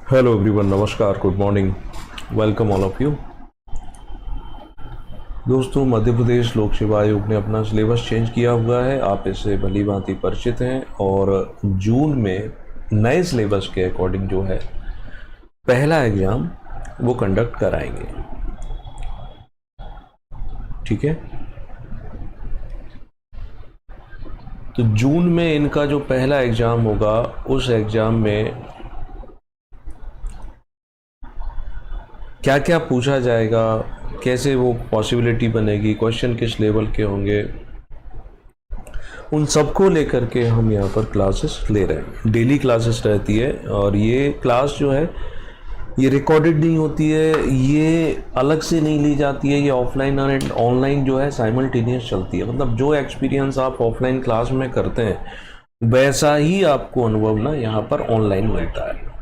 Hello everyone, नमस्कार, good morning, welcome all of you. दोस्तों, मध्य प्रदेश लोक सेवा आयोग ने अपना सिलेबस चेंज किया हुआ है। आप इससे भली भांति परिचित हैं और जून में नए सिलेबस के अकॉर्डिंग जो है पहला एग्ज़ाम वो कंडक्ट कराएंगे। ठीक है, तो जून में इनका जो पहला एग्ज़ाम होगा उस एग्ज़ाम में क्या क्या पूछा जाएगा, कैसे वो पॉसिबिलिटी बनेगी, क्वेश्चन किस लेवल के होंगे, उन सबको लेकर के हम यहाँ पर क्लासेस ले रहे हैं। डेली क्लासेस रहती है और ये क्लास जो है ये रिकॉर्डेड नहीं होती है, ये अलग से नहीं ली जाती है, ये ऑफलाइन और ऑनलाइन जो है साइमल्टेनियस चलती है। मतलब जो एक्सपीरियंस आप ऑफलाइन क्लास में करते हैं वैसा ही आपको अनुभव ना यहाँ पर ऑनलाइन मिलता है।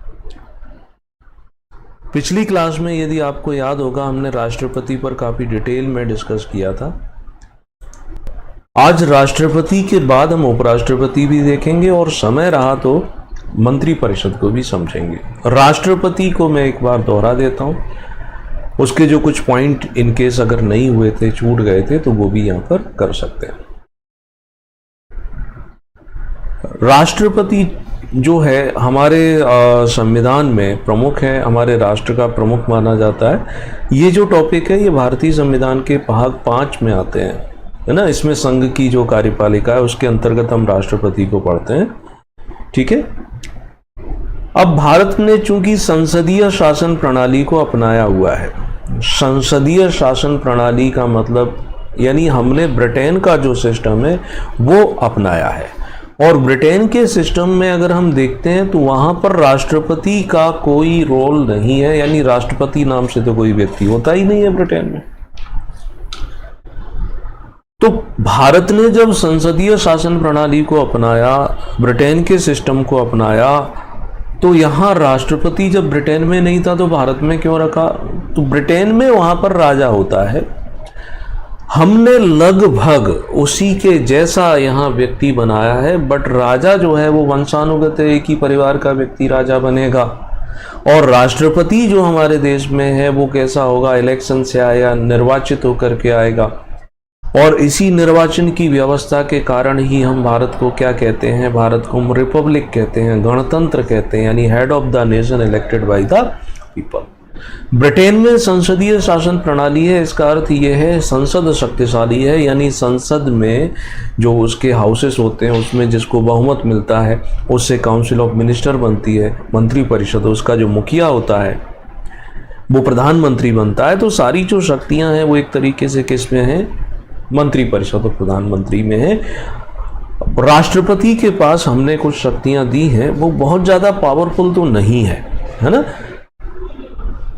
पिछली क्लास में यदि आपको याद होगा हमने राष्ट्रपति पर काफ़ी डिटेल में डिस्कस किया था। आज राष्ट्रपति के बाद हम उपराष्ट्रपति भी देखेंगे और समय रहा तो मंत्रिपरिषद को भी समझेंगे। राष्ट्रपति को मैं एक बार दोहरा देता हूं, उसके जो कुछ पॉइंट इनकेस अगर नहीं हुए थे, छूट गए थे, तो वो भी यहां पर कर सकते हैं। राष्ट्रपति जो है हमारे संविधान में प्रमुख है, हमारे राष्ट्र का प्रमुख माना जाता है। ये जो टॉपिक है ये भारतीय संविधान के भाग 5 में आते हैं, है ना। इसमें संघ की जो कार्यपालिका है उसके अंतर्गत हम राष्ट्रपति को पढ़ते हैं। ठीक है, अब भारत ने चूंकि संसदीय शासन प्रणाली को अपनाया हुआ है। संसदीय शासन प्रणाली का मतलब यानी हमने ब्रिटेन का जो सिस्टम है वो अपनाया है। और ब्रिटेन के सिस्टम में अगर हम देखते हैं तो वहां पर राष्ट्रपति का कोई रोल नहीं है, यानी राष्ट्रपति नाम से तो कोई व्यक्ति होता ही नहीं है ब्रिटेन में। तो भारत ने जब संसदीय शासन प्रणाली को अपनाया, ब्रिटेन के सिस्टम को अपनाया, तो यहां राष्ट्रपति जब ब्रिटेन में नहीं था तो भारत में क्यों रखा? तो ब्रिटेन में वहां पर राजा होता है, हमने लगभग उसी के जैसा यहाँ व्यक्ति बनाया है, बट राजा जो है वो वंशानुगत है, एक ही परिवार का व्यक्ति राजा बनेगा। और राष्ट्रपति जो हमारे देश में है वो कैसा होगा? इलेक्शन से आया, निर्वाचित होकर के आएगा। और इसी निर्वाचन की व्यवस्था के कारण ही हम भारत को क्या कहते हैं? भारत को हम रिपब्लिक कहते हैं, गणतंत्र कहते हैं, यानी head of the nation elected by the people. Britain में संसदीय शासन प्रणाली है, इसका अर्थ ये है संसद शक्तिशाली है, यानी संसद में जो उसके हाउसेस होते हैं उसमें जिसको बहुमत मिलता है उससे काउंसिल ऑफ मिनिस्टर बनती है, मंत्रिपरिषद, उसका जो मुखिया होता है वो प्रधानमंत्री बनता है। तो सारी जो शक्तियां हैं वो एक तरीके से किस में है? मंत्रिपरिषद और प्रधानमंत्री में है। राष्ट्रपति के पास हमने कुछ शक्तियां दी हैं, वो बहुत ज़्यादा पावरफुल तो नहीं है, है ना।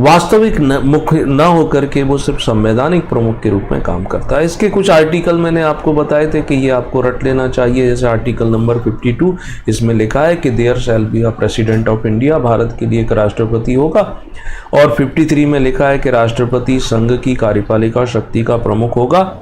वास्तविक मुख्य न होकर के वो सिर्फ संवैधानिक प्रमुख के रूप में काम करता है। इसके कुछ आर्टिकल मैंने आपको बताए थे कि ये आपको रट लेना चाहिए। जैसे आर्टिकल नंबर 52, इसमें लिखा है कि there shall be a president of India, Bharat के लिए एक राष्ट्रपति होगा। और 53 में लिखा है कि राष्ट्रपति संघ की कार्यपालिका शक्ति का प्रमुख होगा,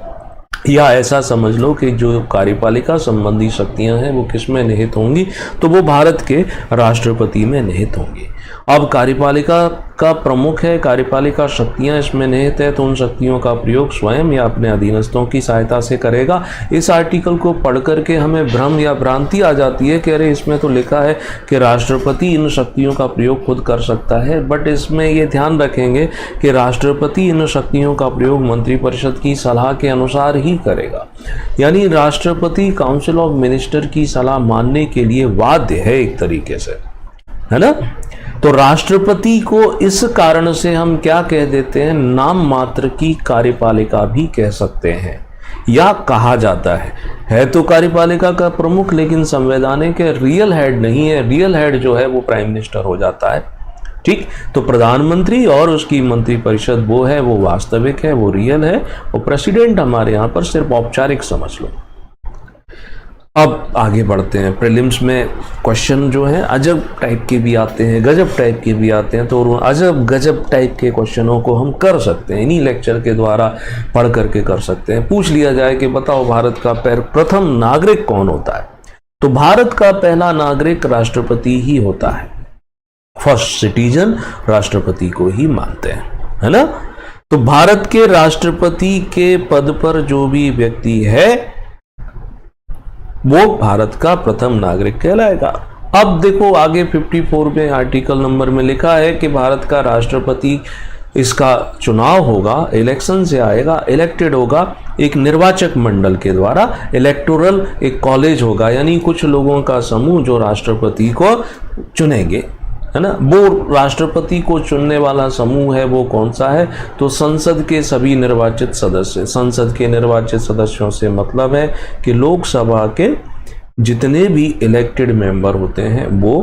या ऐसा समझ लो कि जो कार्यपालिका संबंधी शक्तियां हैं वो किस में निहित होंगी? तो वो भारत के राष्ट्रपति में निहित होंगी। अब कार्यपालिका का प्रमुख है, कार्यपालिका शक्तियां इसमें निहित है, तो उन शक्तियों का प्रयोग स्वयं या अपने अधीनस्थों की सहायता से करेगा। इस आर्टिकल को पढ़ करके हमें भ्रम या भ्रांति आ जाती है कि अरे इसमें तो लिखा है कि राष्ट्रपति इन शक्तियों का प्रयोग खुद कर सकता है, बट इसमें ये ध्यान रखेंगे कि राष्ट्रपति इन शक्तियों का प्रयोग मंत्रिपरिषद की सलाह के अनुसार ही करेगा। यानी राष्ट्रपति काउंसिल ऑफ मिनिस्टर की सलाह मानने के लिए बाध्य है एक तरीके से, है ना। तो राष्ट्रपति को इस कारण से हम क्या कह देते हैं? नाम मात्र की कार्यपालिका भी कह सकते हैं या कहा जाता है तो कार्यपालिका का प्रमुख, लेकिन संवैधानिक रियल हेड नहीं है। रियल हेड जो है वो प्राइम मिनिस्टर हो जाता है। ठीक, तो प्रधानमंत्री और उसकी मंत्रिपरिषद वो है, वो वास्तविक है, वो रियल है। और प्रेसिडेंट हमारे यहाँ पर सिर्फ औपचारिक समझ लो। अब आगे बढ़ते हैं। प्रीलिम्स में क्वेश्चन जो है अजब टाइप के भी आते हैं, गजब टाइप के भी आते हैं, तो अजब गजब टाइप के क्वेश्चनों को हम कर सकते हैं, इन्हीं लेक्चर के द्वारा पढ़ करके कर सकते हैं। पूछ लिया जाए कि बताओ भारत का प्रथम नागरिक कौन होता है? तो भारत का पहला नागरिक राष्ट्रपति ही होता है। फर्स्ट सिटीजन राष्ट्रपति को ही मानते हैं, है ना। तो भारत के राष्ट्रपति के पद पर जो भी व्यक्ति है वो भारत का प्रथम नागरिक कहलाएगा। अब देखो आगे 54 में आर्टिकल नंबर में लिखा है कि भारत का राष्ट्रपति, इसका चुनाव होगा, इलेक्शन से आएगा, इलेक्टेड होगा एक निर्वाचक मंडल के द्वारा। इलेक्टोरल एक कॉलेज होगा, यानी कुछ लोगों का समूह जो राष्ट्रपति को चुनेंगे, है ना। वो राष्ट्रपति को चुनने वाला समूह है वो कौन सा है, तो संसद के सभी निर्वाचित सदस्य। संसद के निर्वाचित सदस्यों से मतलब है कि लोकसभा के जितने भी इलेक्टेड मेंबर होते हैं वो,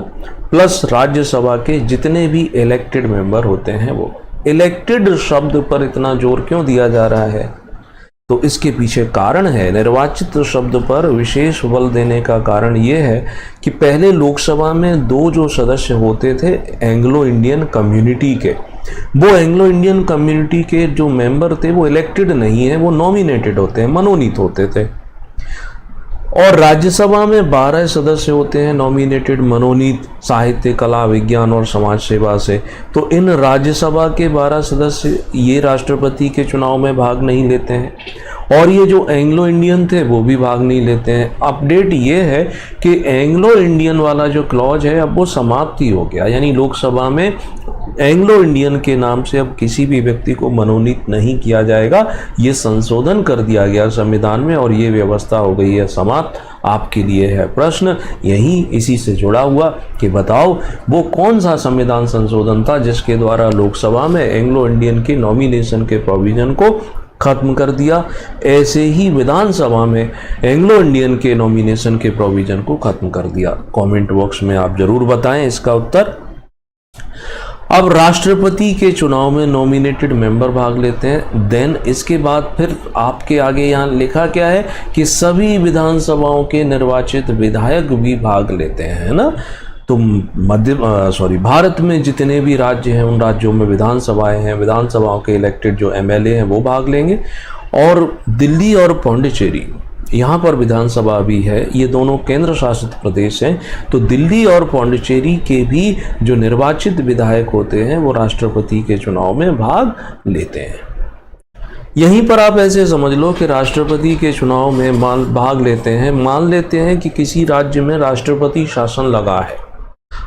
प्लस राज्यसभा के जितने भी इलेक्टेड मेंबर होते हैं वो। इलेक्टेड शब्द पर इतना जोर क्यों दिया जा रहा है, तो इसके पीछे कारण है। निर्वाचित शब्द पर विशेष बल देने का कारण ये है कि पहले लोकसभा में 2 जो सदस्य होते थे एंग्लो इंडियन कम्युनिटी के, वो एंग्लो इंडियन कम्युनिटी के जो मेंबर थे वो इलेक्टेड नहीं है, वो नॉमिनेटेड होते हैं, मनोनीत होते थे। और राज्यसभा में 12 सदस्य होते हैं नॉमिनेटेड, मनोनीत, साहित्य, कला, विज्ञान और समाज सेवा से। तो इन राज्यसभा के 12 सदस्य ये राष्ट्रपति के चुनाव में भाग नहीं लेते हैं और ये जो एंग्लो इंडियन थे वो भी भाग नहीं लेते हैं। अपडेट ये है कि एंग्लो इंडियन वाला जो क्लॉज है अब वो समाप्ति हो गया, यानी लोकसभा में एंग्लो इंडियन के नाम से अब किसी भी व्यक्ति को मनोनीत नहीं किया जाएगा। ये संशोधन कर दिया गया संविधान में और ये व्यवस्था हो गई है समाप्त। आपके लिए है प्रश्न यही इसी से जुड़ा हुआ कि बताओ वो कौन सा संविधान संशोधन था जिसके द्वारा लोकसभा में एंग्लो इंडियन के नॉमिनेशन के प्रोविजन को खत्म कर दिया। ऐसे ही विधानसभा में एंग्लो इंडियन के नॉमिनेशन के प्रोविजन को खत्म कर दिया। कमेंट बॉक्स में आप जरूर बताएं इसका उत्तर। अब राष्ट्रपति के चुनाव में नॉमिनेटेड मेंबर भाग लेते हैं। देन इसके बाद फिर आपके आगे यहाँ लिखा क्या है कि सभी विधानसभाओं के निर्वाचित विधायक भी भाग लेते हैं, है ना। तो भारत में जितने भी राज्य हैं उन राज्यों में विधानसभाएं हैं, विधानसभाओं के इलेक्टेड जो एमएलए हैं वो भाग लेंगे। और दिल्ली और पौंडीचेरी यहाँ पर विधानसभा भी है, ये दोनों केंद्र शासित प्रदेश हैं। तो दिल्ली और पौंडीचेरी के भी जो निर्वाचित विधायक होते हैं वो राष्ट्रपति के चुनाव में भाग लेते हैं। यहीं पर आप ऐसे समझ लो कि राष्ट्रपति के चुनाव में भाग लेते हैं, मान लेते हैं कि किसी राज्य में राष्ट्रपति शासन लगा है।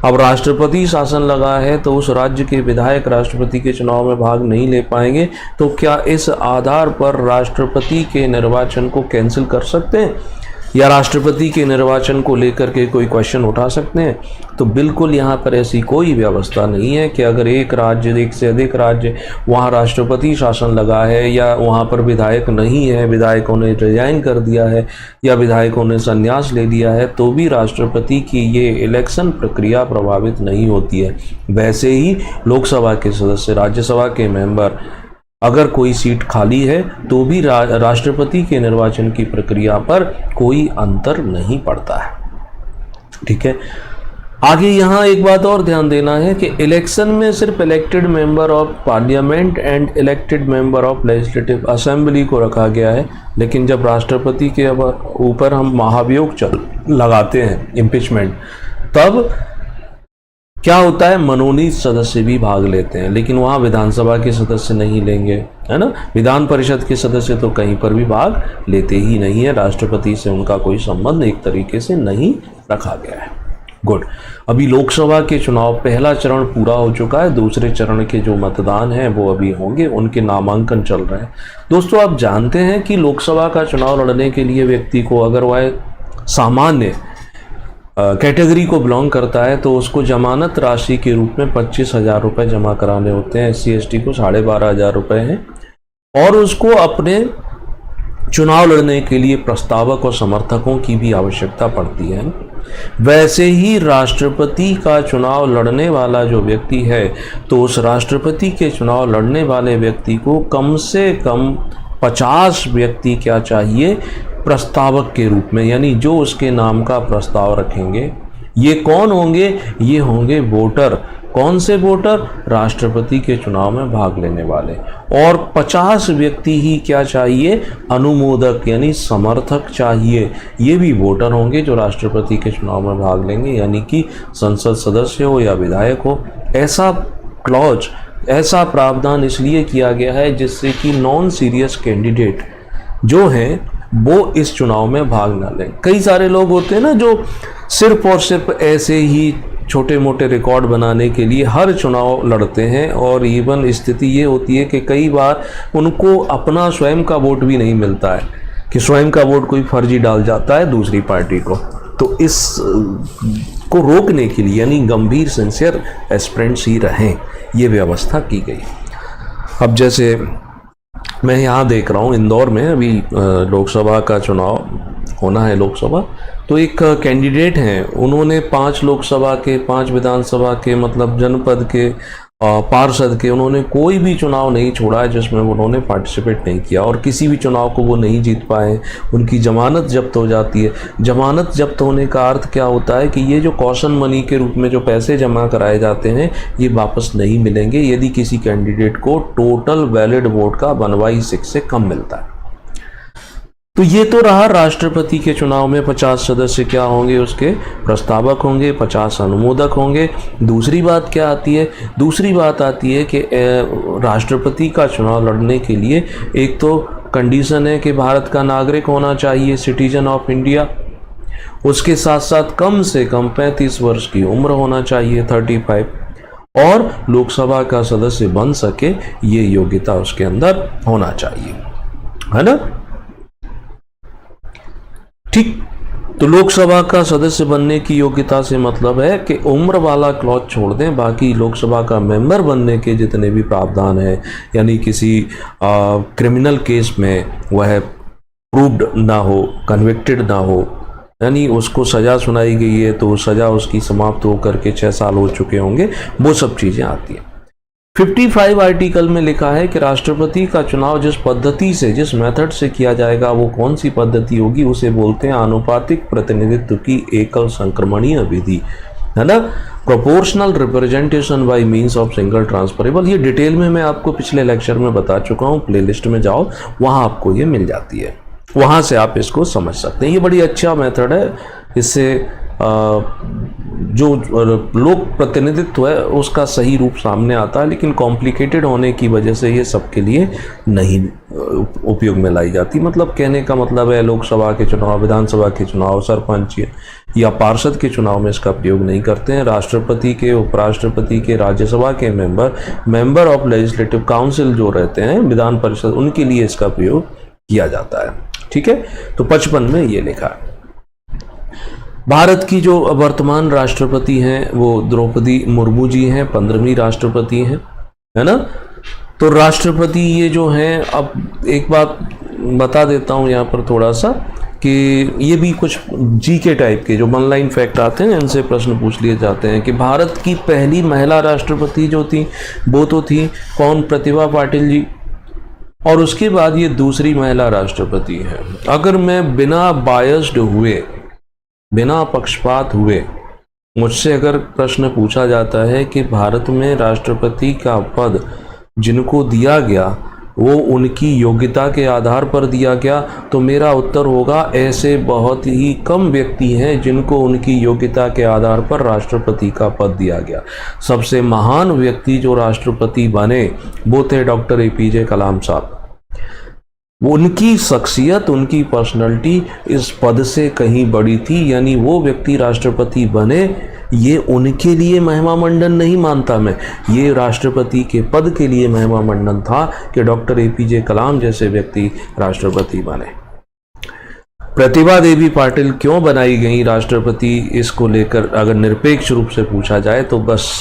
अब राष्ट्रपति शासन लगा है तो उस राज्य के विधायक राष्ट्रपति के चुनाव में भाग नहीं ले पाएंगे, तो क्या इस आधार पर राष्ट्रपति के निर्वाचन को कैंसिल कर सकते हैं या राष्ट्रपति के निर्वाचन को लेकर के कोई क्वेश्चन उठा सकते हैं? तो बिल्कुल यहाँ पर ऐसी कोई व्यवस्था नहीं है कि अगर एक राज्य, एक से अधिक राज्य वहाँ राष्ट्रपति शासन लगा है या वहाँ पर विधायक नहीं है, विधायकों ने रिजाइन कर दिया है या विधायकों ने संन्यास ले लिया है, तो भी राष्ट्रपति की ये इलेक्शन प्रक्रिया प्रभावित नहीं होती है। वैसे ही लोकसभा के सदस्य, राज्यसभा के मेंबर, अगर कोई सीट खाली है तो भी राष्ट्रपति के निर्वाचन की प्रक्रिया पर कोई अंतर नहीं पड़ता है। ठीक है, आगे यहाँ एक बात और ध्यान देना है कि इलेक्शन में सिर्फ elected member of parliament and elected member of legislative assembly को रखा गया है, लेकिन जब राष्ट्रपति के ऊपर हम महाभियोग लगाते हैं, इम्पीचमेंट, तब क्या होता है, मनोनीत सदस्य भी भाग लेते हैं, लेकिन वहाँ विधानसभा के सदस्य नहीं लेंगे, है ना। विधान परिषद के सदस्य तो कहीं पर भी भाग लेते ही नहीं है, राष्ट्रपति से उनका कोई संबंध एक तरीके से नहीं रखा गया है। गुड। अभी लोकसभा के चुनाव पहला चरण पूरा हो चुका है, दूसरे चरण के जो मतदान हैं वो अभी होंगे, उनके नामांकन चल रहे हैं। दोस्तों आप जानते हैं कि लोकसभा का चुनाव लड़ने के लिए व्यक्ति को, अगर वह सामान्य कैटेगरी को बिलोंग करता है तो उसको जमानत राशि के रूप में 25,000 रुपये जमा कराने होते हैं। SC ST को 12,500 रुपये हैं और उसको अपने चुनाव लड़ने के लिए प्रस्तावक और समर्थकों की भी आवश्यकता पड़ती है। वैसे ही राष्ट्रपति का चुनाव लड़ने वाला जो व्यक्ति है तो उस राष्ट्रपति के चुनाव लड़ने वाले व्यक्ति को कम से कम 50 व्यक्ति क्या चाहिए, प्रस्तावक के रूप में, यानी जो उसके नाम का प्रस्ताव रखेंगे। ये कौन होंगे? ये होंगे वोटर, कौन से वोटर? राष्ट्रपति के चुनाव में भाग लेने वाले। और 50 व्यक्ति ही क्या चाहिए? अनुमोदक यानी समर्थक चाहिए। ये भी वोटर होंगे जो राष्ट्रपति के चुनाव में भाग लेंगे, यानी कि संसद सदस्य हो या विधायक हो। ऐसा क्लॉज, ऐसा प्रावधान इसलिए किया गया है जिससे कि नॉन सीरियस कैंडिडेट जो हैं वो इस चुनाव में भाग ना लें। कई सारे लोग होते हैं ना जो सिर्फ और सिर्फ ऐसे ही छोटे मोटे रिकॉर्ड बनाने के लिए हर चुनाव लड़ते हैं, और इवन स्थिति ये होती है कि कई बार उनको अपना स्वयं का वोट भी नहीं मिलता है, कि स्वयं का वोट कोई फर्जी डाल जाता है दूसरी पार्टी को। तो इस को रोकने के लिए, यानी गंभीर सिंसियर एस्पिरेंट्स ही रहें, ये व्यवस्था की गई। अब जैसे मैं यहाँ देख रहा हूँ इंदौर में अभी लोकसभा का चुनाव होना है लोकसभा, तो एक कैंडिडेट हैं, उन्होंने 5 लोकसभा के, 5 विधानसभा के, मतलब जनपद के, पार्षद के, उन्होंने कोई भी चुनाव नहीं छोड़ा है जिसमें उन्होंने पार्टिसिपेट नहीं किया, और किसी भी चुनाव को वो नहीं जीत पाए। उनकी जमानत जब्त हो जाती है। जमानत जब्त होने का अर्थ क्या होता है कि ये जो कॉशन मनी के रूप में जो पैसे जमा कराए जाते हैं ये वापस नहीं मिलेंगे यदि किसी कैंडिडेट को टोटल वैलिड वोट का 1/6 से कम मिलता है। तो ये तो रहा राष्ट्रपति के चुनाव में 50 सदस्य क्या होंगे, उसके प्रस्तावक होंगे, 50 अनुमोदक होंगे। दूसरी बात क्या आती है? दूसरी बात आती है कि राष्ट्रपति का चुनाव लड़ने के लिए एक तो कंडीशन है कि भारत का नागरिक होना चाहिए, सिटीजन ऑफ इंडिया। उसके साथ साथ कम से कम 35 वर्ष की उम्र होना चाहिए, 35, और लोकसभा का सदस्य बन सके ये योग्यता उसके अंदर होना चाहिए, है ना। ठीक, तो लोकसभा का सदस्य बनने की योग्यता से मतलब है कि उम्र वाला क्लॉज छोड़ दें, बाकी लोकसभा का मेंबर बनने के जितने भी प्रावधान हैं, यानी किसी क्रिमिनल केस में वह प्रूव्ड ना हो, कन्विक्टेड ना हो, यानी उसको सज़ा सुनाई गई है तो सज़ा उसकी समाप्त होकर के 6 साल हो चुके होंगे, वो सब चीज़ें आती हैं। 55 आर्टिकल में लिखा है कि राष्ट्रपति का चुनाव जिस पद्धति से, जिस मेथड से किया जाएगा, वो कौन सी पद्धति होगी, उसे बोलते हैं आनुपातिक प्रतिनिधित्व की एकल संक्रमणीय विधि, है ना। Proportional representation by means of single transferable. ये डिटेल में मैं आपको पिछले लेक्चर में बता चुका हूँ, प्लेलिस्ट में जाओ, वहाँ आपको ये मिल जाती है, वहाँ से आप इसको समझ सकते हैं। ये बड़ी अच्छा मेथड है, इससे जो लोक प्रतिनिधित्व है उसका सही रूप सामने आता है, लेकिन कॉम्प्लिकेटेड होने की वजह से ये सबके लिए नहीं उपयोग में लाई जाती। मतलब कहने का मतलब है लोकसभा के चुनाव, विधानसभा के चुनाव, सरपंच या पार्षद के चुनाव में इसका प्रयोग नहीं करते हैं। राष्ट्रपति के, उपराष्ट्रपति के, राज्यसभा के मेंबर ऑफ लेजिस्लेटिव काउंसिल जो रहते हैं, विधान परिषद, उनके लिए इसका प्रयोग किया जाता है। ठीक है, तो 55 में ये लिखा है। भारत की जो वर्तमान राष्ट्रपति हैं वो द्रौपदी मुर्मू जी हैं, 15वीं राष्ट्रपति हैं, है ना। तो राष्ट्रपति ये जो हैं, अब एक बात बता देता हूँ यहाँ पर थोड़ा सा, कि ये भी कुछ जीके टाइप के जो ऑनलाइन फैक्ट आते हैं इनसे प्रश्न पूछ लिए जाते हैं कि भारत की पहली महिला राष्ट्रपति जो थी वो तो थी कौन? प्रतिभा पाटिल जी। और उसके बाद ये दूसरी महिला राष्ट्रपति है। अगर मैं बिना बायस्ड हुए, बिना पक्षपात हुए, मुझसे अगर प्रश्न पूछा जाता है कि भारत में राष्ट्रपति का पद जिनको दिया गया वो उनकी योग्यता के आधार पर दिया गया, तो मेरा उत्तर होगा ऐसे बहुत ही कम व्यक्ति हैं जिनको उनकी योग्यता के आधार पर राष्ट्रपति का पद दिया गया। सबसे महान व्यक्ति जो राष्ट्रपति बने वो थे डॉक्टर APJ कलाम साहब। उनकी शख्सियत, उनकी पर्सनैलिटी इस पद से कहीं बड़ी थी, यानी वो व्यक्ति राष्ट्रपति बने, ये उनके लिए महिमा मंडन नहीं मानता मैं, ये राष्ट्रपति के पद के लिए महिमा मंडन था कि डॉक्टर APJ कलाम जैसे व्यक्ति राष्ट्रपति बने। प्रतिभा देवी पाटिल क्यों बनाई गई राष्ट्रपति, इसको लेकर अगर निरपेक्ष रूप से पूछा जाए तो बस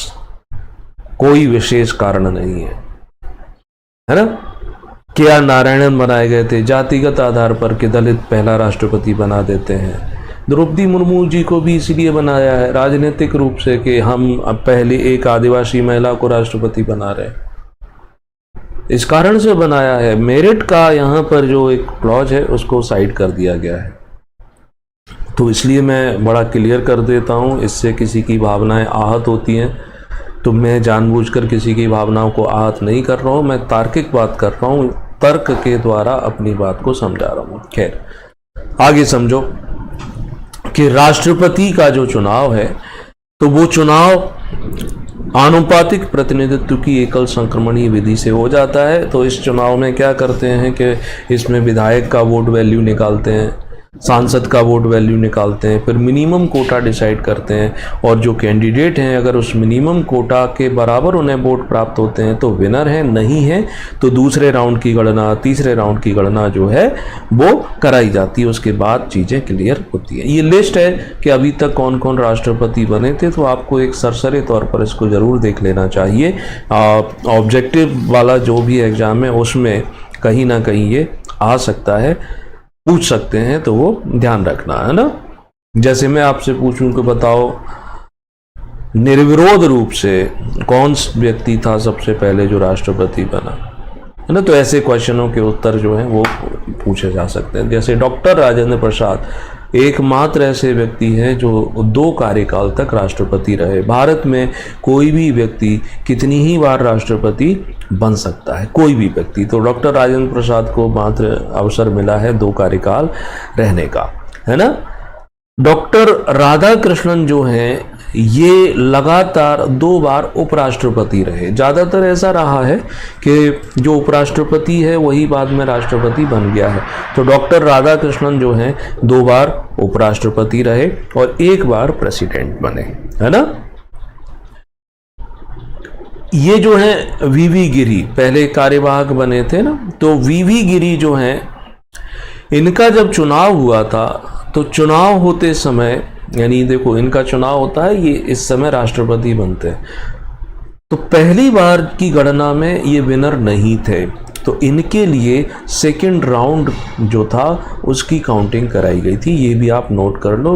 कोई विशेष कारण नहीं है ना। KR नारायणन बनाए गए थे जातिगत आधार पर कि दलित पहला राष्ट्रपति बना देते हैं। द्रौपदी मुर्मू जी को भी इसलिए बनाया है राजनीतिक रूप से कि हम अब पहले एक आदिवासी महिला को राष्ट्रपति बना रहे, इस कारण से बनाया है। मेरिट का यहाँ पर जो एक क्लॉज है उसको साइड कर दिया गया है। तो इसलिए मैं बड़ा क्लियर कर देता हूँ, इससे किसी की भावनाएं आहत होती हैं तो मैं जानबूझकर किसी की भावनाओं को आहत नहीं कर रहा हूँ, मैं तार्किक बात कर रहा हूँ, तर्क के द्वारा अपनी बात को समझा रहा हूँ। खैर, आगे समझो कि राष्ट्रपति का जो चुनाव है तो वो चुनाव आनुपातिक प्रतिनिधित्व की एकल संक्रमणीय विधि से हो जाता है। तो इस चुनाव में क्या करते हैं कि इसमें विधायक का वोट वैल्यू निकालते हैं, सांसद का वोट वैल्यू निकालते हैं, फिर मिनिमम कोटा डिसाइड करते हैं, और जो कैंडिडेट हैं अगर उस मिनिमम कोटा के बराबर उन्हें वोट प्राप्त होते हैं तो विनर है, नहीं है तो दूसरे राउंड की गणना, तीसरे राउंड की गणना जो है वो कराई जाती है। उसके बाद चीज़ें क्लियर होती है। ये लिस्ट है कि अभी तक कौन कौन राष्ट्रपति बने थे, तो आपको एक सरसरे तौर पर इसको ज़रूर देख लेना चाहिए। ऑब्जेक्टिव वाला जो भी एग्ज़ाम है उसमें कहीं ना कहीं ये आ सकता है, पूछ सकते हैं, तो वो ध्यान रखना है ना। जैसे मैं आपसे पूछूं कि बताओ निर्विरोध रूप से कौन व्यक्ति था सबसे पहले जो राष्ट्रपति बना, है ना, तो ऐसे क्वेश्चनों के उत्तर जो हैं वो पूछे जा सकते हैं। जैसे डॉक्टर राजेंद्र प्रसाद एकमात्र ऐसे व्यक्ति हैं जो 2 कार्यकाल तक राष्ट्रपति रहे। भारत में कोई भी व्यक्ति कितनी ही बार राष्ट्रपति बन सकता है, कोई भी व्यक्ति। तो डॉक्टर राजेंद्र प्रसाद को मात्र अवसर मिला है 2 कार्यकाल रहने का, है ना। डॉक्टर राधाकृष्णन जो हैं ये लगातार 2 बार उपराष्ट्रपति रहे। ज़्यादातर ऐसा रहा है कि जो उपराष्ट्रपति है वही बाद में राष्ट्रपति बन गया है। तो डॉक्टर राधाकृष्णन जो हैं 2 बार उपराष्ट्रपति रहे और 1 बार प्रेसिडेंट बने, है ना। ये जो है वीवी गिरी पहले कार्यवाहक बने थे ना, तो वीवी गिरी जो हैं इनका जब चुनाव हुआ था तो चुनाव होते समय, यानी देखो इनका चुनाव होता है, ये इस समय राष्ट्रपति बनते हैं, तो पहली बार की गणना में ये विनर नहीं थे, तो इनके लिए सेकंड राउंड जो था उसकी काउंटिंग कराई गई थी। ये भी आप नोट कर लो।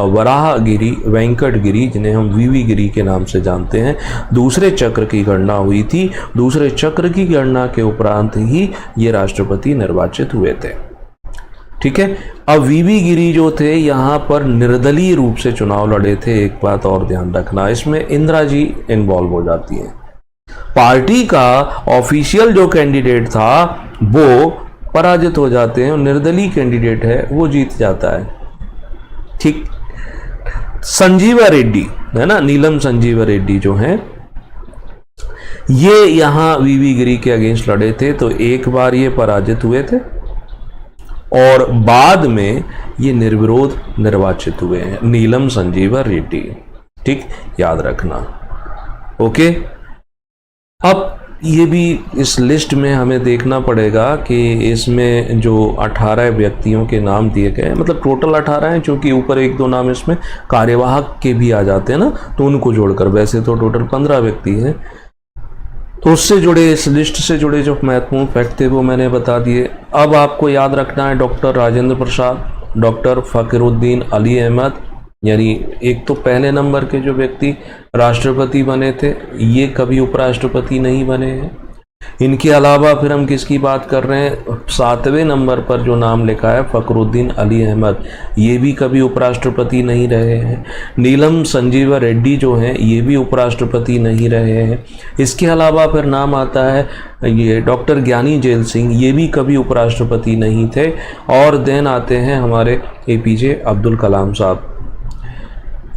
वराह गिरी, वेंकट गिरी, जिन्हें हम वीवी गिरी के नाम से जानते हैं, दूसरे चक्र की गणना हुई थी। दूसरे चक्र की गणना के उपरांत ही ये राष्ट्रपति निर्वाचित हुए थे, ठीक है। अब वीवी गिरी जो थे यहाँ पर निर्दलीय रूप से चुनाव लड़े थे। एक बात और ध्यान रखना, इसमें इंदिरा जी इन्वॉल्व हो जाती हैं। पार्टी का ऑफिशियल जो कैंडिडेट था वो पराजित हो जाते हैं और निर्दलीय कैंडिडेट है वो जीत जाता है, ठीक। संजीवा रेड्डी, है ना, नीलम संजीवा रेड्डी जो हैं ये यहाँ वीवी गिरी के अगेंस्ट लड़े थे, तो 1 बार ये पराजित हुए थे और बाद में ये निर्विरोध निर्वाचित हुए हैं, नीलम संजीवा रेड्डी, ठीक, याद रखना, ओके। अब ये भी इस लिस्ट में हमें देखना पड़ेगा कि इसमें जो 18 व्यक्तियों के नाम दिए गए, मतलब टोटल 18 हैं, क्योंकि ऊपर 1-2 नाम इसमें कार्यवाहक के भी आ जाते हैं ना, तो उनको जोड़कर वैसे तो टोटल 15 व्यक्ति हैं। तो उससे जुड़े, इस लिस्ट से जुड़े जो महत्वपूर्ण फैक्ट थे वो मैंने बता दिए। अब आपको याद रखना है डॉक्टर राजेंद्र प्रसाद, डॉक्टर फ़कीरुद्दीन अली अहमद, यानी एक तो पहले नंबर के जो व्यक्ति राष्ट्रपति बने थे ये कभी उपराष्ट्रपति नहीं बने हैं। इनके अलावा फिर हम किसकी बात कर रहे हैं, 7वें नंबर पर जो नाम लिखा है फ़कीरुद्दीन अली अहमद, ये भी कभी उपराष्ट्रपति नहीं रहे हैं। नीलम संजीवा रेड्डी जो हैं ये भी उपराष्ट्रपति नहीं रहे हैं। इसके अलावा फिर नाम आता है ये डॉक्टर ज्ञानी जेल सिंह, ये भी कभी उपराष्ट्रपति नहीं थे। और देन आते हैं हमारे APJ अब्दुल कलाम साहब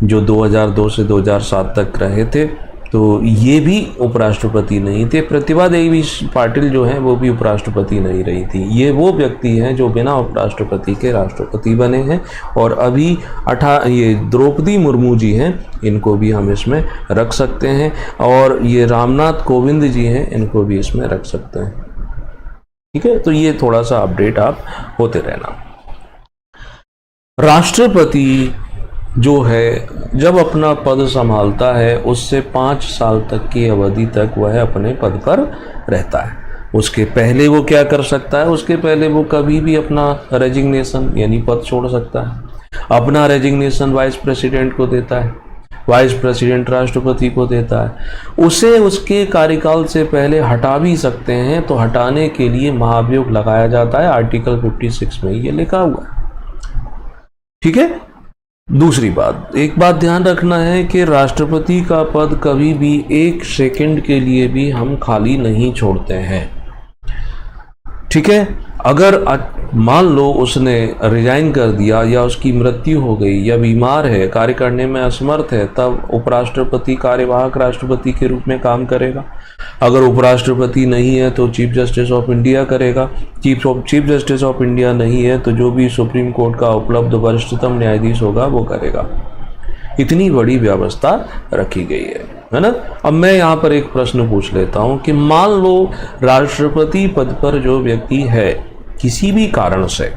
जो 2002 से 2007 तक रहे थे, तो ये भी उपराष्ट्रपति नहीं थे। प्रतिभा देवी पाटिल जो हैं वो भी उपराष्ट्रपति नहीं रही थी। ये वो व्यक्ति हैं जो बिना उपराष्ट्रपति के राष्ट्रपति बने हैं। और अभी ये द्रौपदी मुर्मू जी हैं, इनको भी हम इसमें रख सकते हैं। और ये रामनाथ कोविंद जी हैं, इनको भी इसमें रख सकते हैं, ठीक है। तो ये थोड़ा सा अपडेट आप होते रहना। राष्ट्रपति जो है जब अपना पद संभालता है उससे 5 साल तक की अवधि तक वह अपने पद पर रहता है। उसके पहले वो क्या कर सकता है, उसके पहले वो कभी भी अपना रेजिग्नेशन यानी पद छोड़ सकता है। अपना रेजिग्नेशन वाइस प्रेसिडेंट को देता है, वाइस प्रेसिडेंट राष्ट्रपति को देता है। उसे उसके कार्यकाल से पहले हटा भी सकते हैं, तो हटाने के लिए महाभियोग लगाया जाता है। आर्टिकल 56 में ये लिखा हुआ है, ठीक है। दूसरी बात, एक बात ध्यान रखना है कि राष्ट्रपति का पद कभी भी एक सेकंड के लिए भी हम खाली नहीं छोड़ते हैं। ठीक है, अगर मान लो उसने रिजाइन कर दिया या उसकी मृत्यु हो गई या बीमार है, कार्य करने में असमर्थ है, तब उपराष्ट्रपति कार्यवाहक राष्ट्रपति के रूप में काम करेगा। अगर उपराष्ट्रपति नहीं है तो चीफ जस्टिस ऑफ इंडिया करेगा। चीफ जस्टिस ऑफ इंडिया नहीं है तो जो भी सुप्रीम कोर्ट का उपलब्ध वरिष्ठतम न्यायाधीश होगा वो करेगा। इतनी बड़ी व्यवस्था रखी गई है ना। अब मैं यहाँ पर एक प्रश्न पूछ लेता हूँ कि मान लो राष्ट्रपति पद पर जो व्यक्ति है किसी भी कारण से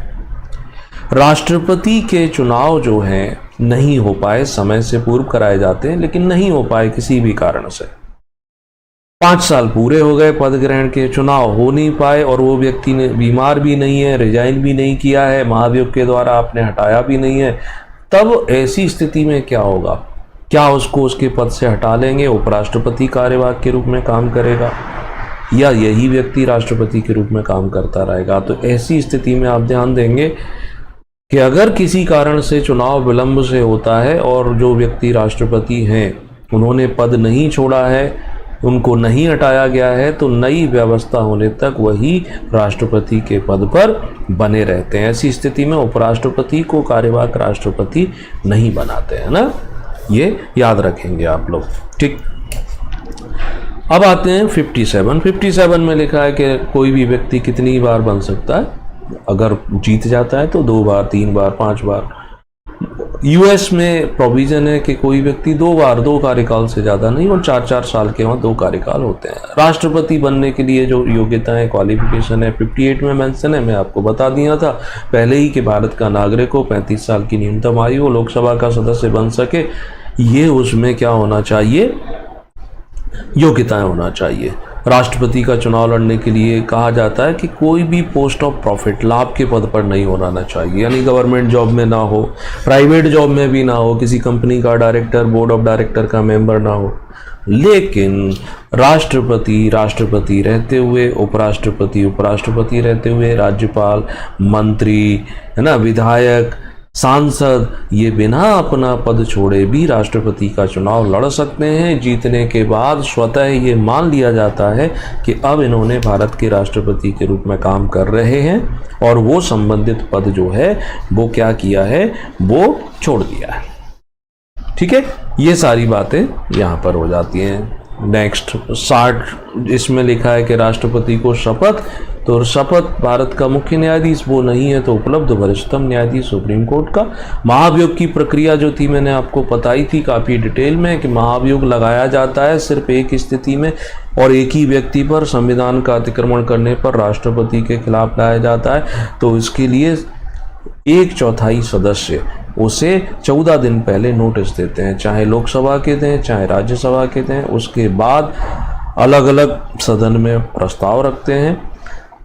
राष्ट्रपति के चुनाव जो हैं नहीं हो पाए, समय से पूर्व कराए जाते हैं लेकिन नहीं हो पाए किसी भी कारण से, 5 साल पूरे हो गए पद ग्रहण के, चुनाव हो नहीं पाए और वो व्यक्ति ने बीमार भी नहीं है, रिजाइन भी नहीं किया है, महाभियोग के द्वारा आपने हटाया भी नहीं है, तब ऐसी स्थिति में क्या होगा? क्या उसको उसके पद से हटा लेंगे, उपराष्ट्रपति कार्यवाहक के रूप में काम करेगा, या यही व्यक्ति राष्ट्रपति के रूप में काम करता रहेगा? तो ऐसी स्थिति में आप ध्यान देंगे कि अगर किसी कारण से चुनाव विलंब से होता है और जो व्यक्ति राष्ट्रपति हैं उन्होंने पद नहीं छोड़ा है, उनको नहीं हटाया गया है, तो नई व्यवस्था होने तक वही राष्ट्रपति के पद पर बने रहते हैं। ऐसी स्थिति में उपराष्ट्रपति को कार्यवाहक राष्ट्रपति नहीं बनाते हैं ना, ये याद रखेंगे आप लोग। ठीक, अब आते हैं 57 में लिखा है कि कोई भी व्यक्ति कितनी बार बन सकता है, अगर जीत जाता है तो 2 बार, 3 बार, 5 बार। यूएस में प्रोविजन है कि कोई व्यक्ति 2 बार, 2 कार्यकाल से ज़्यादा नहीं, और 4-4 साल के वहाँ 2 कार्यकाल होते हैं। राष्ट्रपति बनने के लिए जो योग्यताएं, क्वालिफिकेशन है 58 में मेंशन है, मैं आपको बता दिया था पहले ही कि भारत का नागरिक हो, 35 साल की न्यूनतम आयु हो, लोकसभा का सदस्य बन सके, ये उसमें क्या होना चाहिए, योग्यताएं होना चाहिए। राष्ट्रपति का चुनाव लड़ने के लिए कहा जाता है कि कोई भी पोस्ट ऑफ प्रॉफिट, लाभ के पद पर नहीं होना चाहिए, यानी गवर्नमेंट जॉब में ना हो, प्राइवेट जॉब में भी ना हो, किसी कंपनी का डायरेक्टर, बोर्ड ऑफ डायरेक्टर का मेंबर ना हो। लेकिन राष्ट्रपति रहते हुए, उपराष्ट्रपति रहते हुए, राज्यपाल, मंत्री, है ना, विधायक, सांसद, ये बिना अपना पद छोड़े भी राष्ट्रपति का चुनाव लड़ सकते हैं। जीतने के बाद स्वतः ये मान लिया जाता है कि अब इन्होंने भारत के राष्ट्रपति के रूप में काम कर रहे हैं और वो संबंधित पद जो है वो क्या किया है, वो छोड़ दिया है। ठीक है, ये सारी बातें यहाँ पर हो जाती हैं। नेक्स्ट 60, इसमें लिखा है कि राष्ट्रपति को शपथ, तो शपथ भारत का मुख्य न्यायाधीश वो नहीं है तो उपलब्ध वरिष्ठतम न्यायाधीश सुप्रीम कोर्ट का। महाभियोग की प्रक्रिया जो थी मैंने आपको बताई थी काफ़ी डिटेल में कि महाभियोग लगाया जाता है सिर्फ एक स्थिति में और एक ही व्यक्ति पर, संविधान का अतिक्रमण करने पर राष्ट्रपति के खिलाफ लाया जाता है। तो इसके लिए 1/4 सदस्य उसे 14 दिन पहले नोटिस देते हैं, चाहे लोकसभा के दें चाहे राज्यसभा के दें। उसके बाद अलग अलग सदन में प्रस्ताव रखते हैं